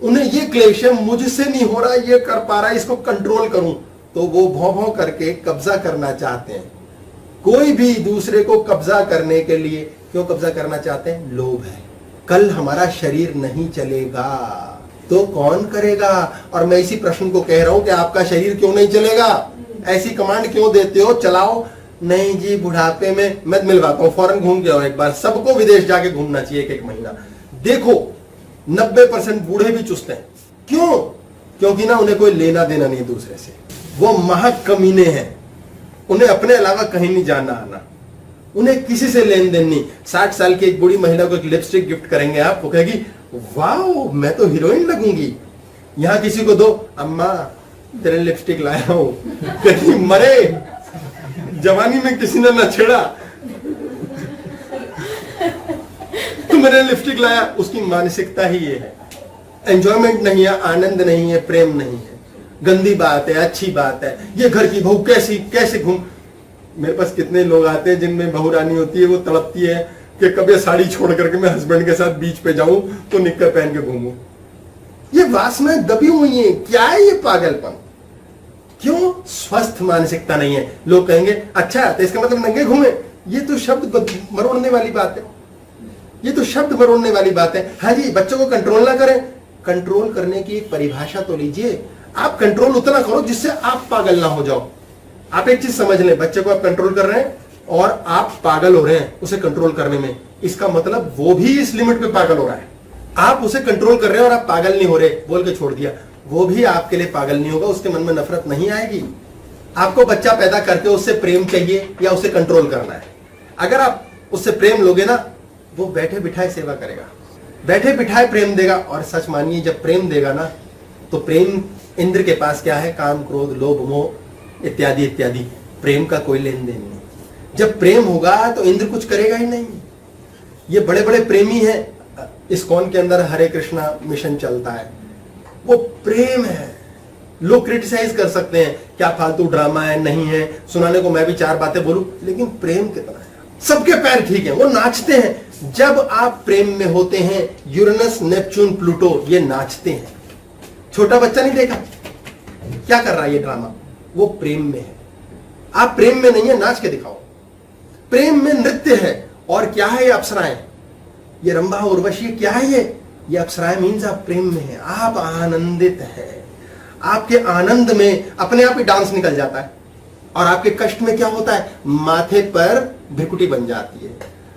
उन्हें ये क्लेश है, मुझसे नहीं हो रहा, ये कर पा रहा है, इसको कंट्रोल करूं, तो वो भौं भौं करके कब्जा करना चाहते हैं। कोई भी दूसरे को कब्जा करने के लिए क्यों कब्जा करना चाहते हैं? लोभ है। कल हमारा शरीर नहीं चलेगा तो कौन करेगा? और मैं इसी प्रश्न को कह रहा हूं कि आपका शरीर क्यों नहीं चलेगा? ऐसी कमांड क्यों देते हो? चलाओ। नहीं जी, बुढ़ापे में मैं मिलवाता हूं, फॉरेन घूम के आओ एक बार। सबको विदेश जाके घूमना चाहिए एक महीना। देखो 90% बूढ़े भी चुस्त हैं। क्यों? क्योंकि ना उन्हें कोई लेना देना नहीं दूसरे से। वो महाकमीने हैं, उन्हें अपने अलावा कहीं नहीं जाना आना, उन्हें किसी से लेन देन नहीं। 60 साल की एक बूढ़ी महिला को एक लिपस्टिक गिफ्ट करेंगे आप, वो कहेगी वाओ मैं तो हीरोइन लगूंगी। यहां किसी को दो, अम्मा तेरे लिपस्टिक लाया हूं, कहीं मरे जवानी में किसी ने न छेड़ा तो मेरे लिपस्टिक लाया। उसकी मानसिकता ही ये है। एंजॉयमेंट नहीं है, आनंद नहीं है, प्रेम नहीं है। गंदी बात है, अच्छी बात है। ये घर की बहू कैसे घूम, मेरे पास कितने लोग आते हैं जिनमें बहू रानी होती है, वो तड़पती है कि कभी साड़ी छोड़ करके मैं हस्बैंड के साथ बीच पे जाऊं तो निक्कर पहन के घूमूं। ये वासनाएं दबी हुई हैं। क्या है ये पागलपन? क्यों? स्वस्थ मानसिकता नहीं है। लोग कहेंगे अच्छा तो इसका मतलब नंगे घूमे, ये तो शब्द मरोड़ने वाली बात है, ये तो शब्द मरोड़ने वाली बात है। हाँ जी, बच्चों को कंट्रोल ना करें, कंट्रोल करने की एक परिभाषा तो लीजिए। आप कंट्रोल उतना करो जिससे आप पागल ना हो जाओ। आप एक चीज समझ लें, बच्चे को आप कंट्रोल कर रहे हैं और आप पागल हो रहे हैं उसे कंट्रोल करने में, इसका मतलब वो भी इस लिमिट पे पागल हो रहा है। आप उसे कंट्रोल कर रहे हैं और आप पागल नहीं हो रहे बोल के छोड़ दिया, वो भी आपके लिए पागल नहीं होगा, उसके मन में नफरत नहीं आएगी। आपको बच्चा पैदा करके उससे प्रेम चाहिए या उसे कंट्रोल करना है? अगर आप उससे प्रेम लोगे ना, वो बैठे बिठाए सेवा करेगा, बैठे बिठाए प्रेम देगा। और सच मानिए जब प्रेम देगा ना, तो प्रेम इंद्र के पास क्या है? काम, क्रोध, लोभ, मोह इत्यादि इत्यादि। प्रेम का कोई लेन देन नहीं। जब प्रेम होगा तो इंद्र कुछ करेगा ही नहीं। ये बड़े बड़े प्रेमी हैं, इस्कॉन के अंदर हरे कृष्णा मिशन चलता है, वो प्रेम है। लोग क्रिटिसाइज कर सकते हैं क्या फालतू ड्रामा है, नहीं है, सुनाने को मैं भी 4 बातें बोलूं, लेकिन प्रेम कितना है। सबके पैर ठीक है, वो नाचते हैं। जब आप प्रेम में होते हैं, यूरेनस, नेपच्यून, प्लूटो ये नाचते हैं। छोटा बच्चा नहीं देखा क्या कर रहा है ये ड्रामा? वो प्रेम में है। आप प्रेम में नहीं है, नाच के दिखाओ। प्रेम में नृत्य है। और क्या है ये अप्सराएं, ये रंभा उर्वशी, क्या है ये अप्सराएं मीन्स आप प्रेम में है, आप आनंदित है। आपके आनंद में अपने आप ही डांस निकल जाता है। और आपके कष्ट में क्या होता है? माथे पर भ्रिकुटी बन जाती है,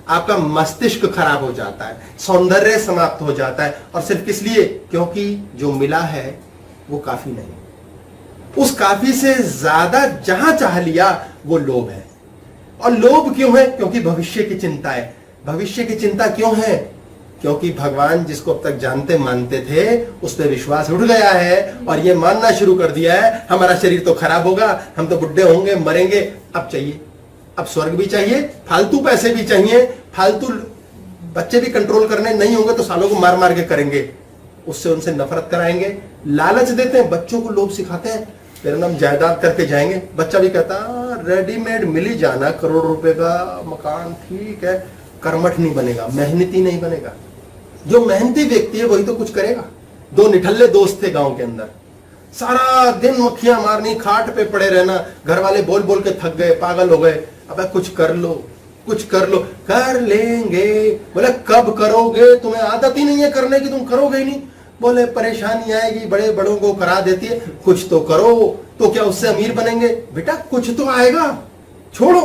आपका मस्तिष्क खराब हो जाता है, सौंदर्य समाप्त हो जाता है। और सिर्फ किस लिए? क्योंकि जो मिला है वो काफी नहीं। उस काफी से ज्यादा जहां चाह लिया वो लोभ है। और लोभ क्यों है? क्योंकि भविष्य की चिंता है। भविष्य की चिंता क्यों है? क्योंकि भगवान जिसको अब तक जानते मानते थे उस पर विश्वास उठ गया है और ये मानना शुरू कर दिया है हमारा शरीर तो खराब होगा, हम तो बुढ़े होंगे, मरेंगे। अब चाहिए, अब स्वर्ग भी चाहिए, फालतू पैसे भी चाहिए, फालतू बच्चे भी कंट्रोल करने नहीं होंगे तो सालों को मार मार के करेंगे, उससे उनसे नफरत कराएंगे, लालच देते हैं, बच्चों को लोभ सिखाते हैं। मेरा नाम जायदाद करके जाएंगे, बच्चा भी कहता रेडीमेड मिल ही जाना, करोड़ रुपए का मकान ठीक है, कर्मठ नहीं बनेगा, मेहनती नहीं बनेगा। जो मेहनती व्यक्ति है वही तो कुछ करेगा। 2 निठल्ले दोस्त थे गांव के अंदर, सारा दिन मक्खियां मारनी, खाट पे पड़े रहना, घर वाले बोल बोल के थक गए, पागल हो गए। अबे कुछ कर लो, कुछ कर लो। कर लेंगे। बोले कब करोगे? तुम्हें आदत ही नहीं है करने की, तुम करोगे ही नहीं। बोले परेशानी आएगी, बड़े बड़ों को करा देती है, कुछ तो करो। तो क्या उससे अमीर बनेंगे? बेटा कुछ तो आएगा, छोड़ो,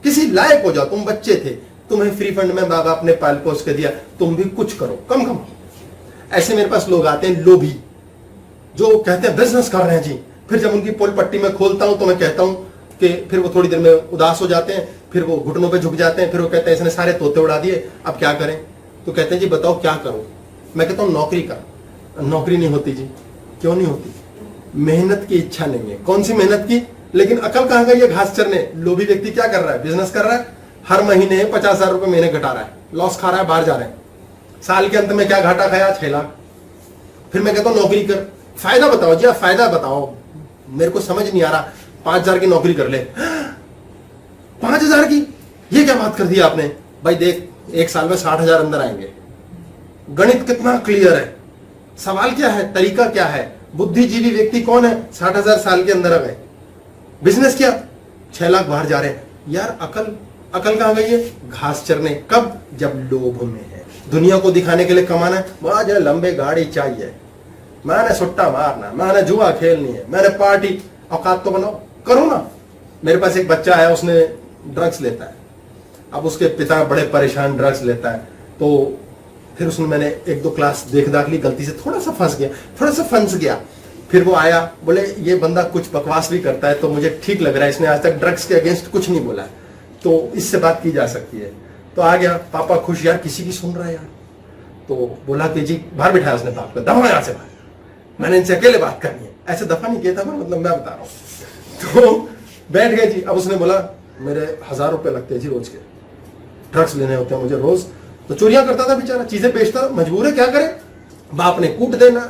किसी लायक हो जाओ। तुम बच्चे थे, तुम्हें फ्री फंड में माँ बाप ने पाल पोस के दिया, तुम भी कुछ करो, कम कम। ऐसे मेरे पास लोग आते हैं लोभी, जो कहते हैं बिजनेस कर रहे हैं जी। फिर जब उनकी पोल पट्टी में खोलता हूं तो मैं कहता हूं कि फिर वो थोड़ी देर में उदास हो जाते हैं, फिर वो घुटनों पे झुक जाते हैं, फिर वो कहते हैं इसने सारे तोते उड़ा दिए, अब क्या करें? तो कहते हैं जी बताओ क्या करूं? मैं कहता हूं नौकरी कर। नौकरी नहीं होती जी। क्यों नहीं होती? मेहनत की इच्छा नहीं है। कौन सी मेहनत की? लेकिन अकल कहां गई है घास चरने? लोभी व्यक्ति क्या कर रहा है? बिजनेस कर रहा है, हर महीने 50,000 रुपए महीने घटा रहा है, लॉस खा रहा है, बाहर जा रहे हैं। साल के अंत में क्या घाटा खाया? 6 लाख। फिर मैं कहता हूं नौकरी कर। फायदा बताओ जी, आप फायदा बताओ, मेरे को समझ नहीं आ रहा। 5,000 की नौकरी कर ले। 5,000 की? ये क्या बात कर दी आपने? भाई देख, 1 साल में 60,000 अंदर आएंगे। गणित कितना क्लियर है। सवाल क्या है? तरीका क्या है? बुद्धिजीवी व्यक्ति कौन है? 60,000 साल के अंदर आ गए। बिजनेस किया, 6 लाख बाहर जा रहे हैं। यार अकल कहां गई है? घास चरने। कब? जब लोभ में है। दुनिया को दिखाने के लिए कमाना है, मुझे लंबे गाड़ी चाहिए, मैंने सुट्टा मारना, मैंने जुआ खेलनी है, मैंने पार्टी। औकात तो बनाओ, करो ना। मेरे पास एक बच्चा है, उसने ड्रग्स लेता है। अब उसके पिता बड़े परेशान, ड्रग्स लेता है। तो फिर उसने मैंने 1-2 क्लास देख दाख ली, गलती से थोड़ा सा फंस गया। फिर वो आया, बोले ये बंदा कुछ बकवास भी करता है तो मुझे ठीक लग रहा है, इसने आज तक ड्रग्स के अगेंस्ट कुछ नहीं बोला है, तो इससे बात की जा सकती है। तो आ गया, पापा खुश, यार किसी की सुन रहा है यार। तो बोला कि जी, बाहर बिठाया उसने बाप को, दफा यहाँ से बाहर, मैंने इनसे अकेले बात करनी है। ऐसे दफा नहीं किया था, पर मतलब मैं बता रहा हूँ। तो बैठ गए जी। अब उसने बोला मेरे 1000 रुपए लगते हैं जी रोज के, ड्रग्स लेने होते हैं मुझे रोज। तो चोरियां करता था बेचारा, चीजें बेचता, मजबूर है, क्या करे। बाप ने कूट देना,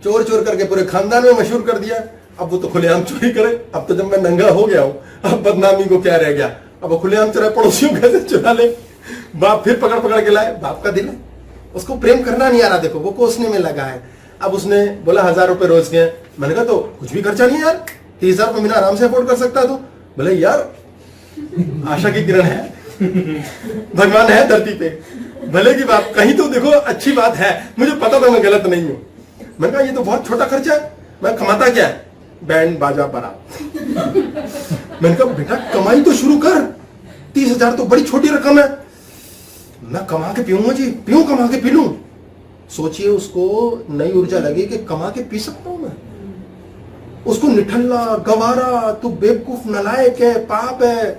चोर चोर करके पूरे खानदान में मशहूर कर दिया। अब वो तो खुलेआम चोरी करे। अब तो जब मैं नंगा हो गया हूँ, अब बदनामी को क्या रह गया। अब वो खुलेआम चुरा, पड़ोसियों कैसे चुरा ले। बाप फिर पकड़ पकड़ के लाए। बाप का दिल है, उसको प्रेम करना नहीं आ रहा, देखो वो कोसने में लगा है। अब उसने बोला 1000 रुपए रोज के। मैंने कहा तो कुछ भी खर्चा नहीं है यार, 30,000 रुपए महीना आराम से अफोर्ड कर सकता है। तो बोले यार आशा की किरण है, भगवान है धरती पे, भले की बात, कहीं तो देखो अच्छी बात है, मुझे पता था मैं गलत नहीं हूं। मैंने कहा ये तो बहुत छोटा खर्चा है, मैं कमाता क्या है, बैंड बाजा बारात। मैंने कहा बेटा कमाई तो शुरू कर, 30,000 तो बड़ी छोटी रकम है, मैं कमा के पीऊंगा जी, पीऊं कमा के पी लूं। सोचिए उसको नई ऊर्जा लगी कि कमा के पी सकता हूं मैं। उसको निठल्ला, गवारा, तू बेवकूफ, नालायक है, पाप है,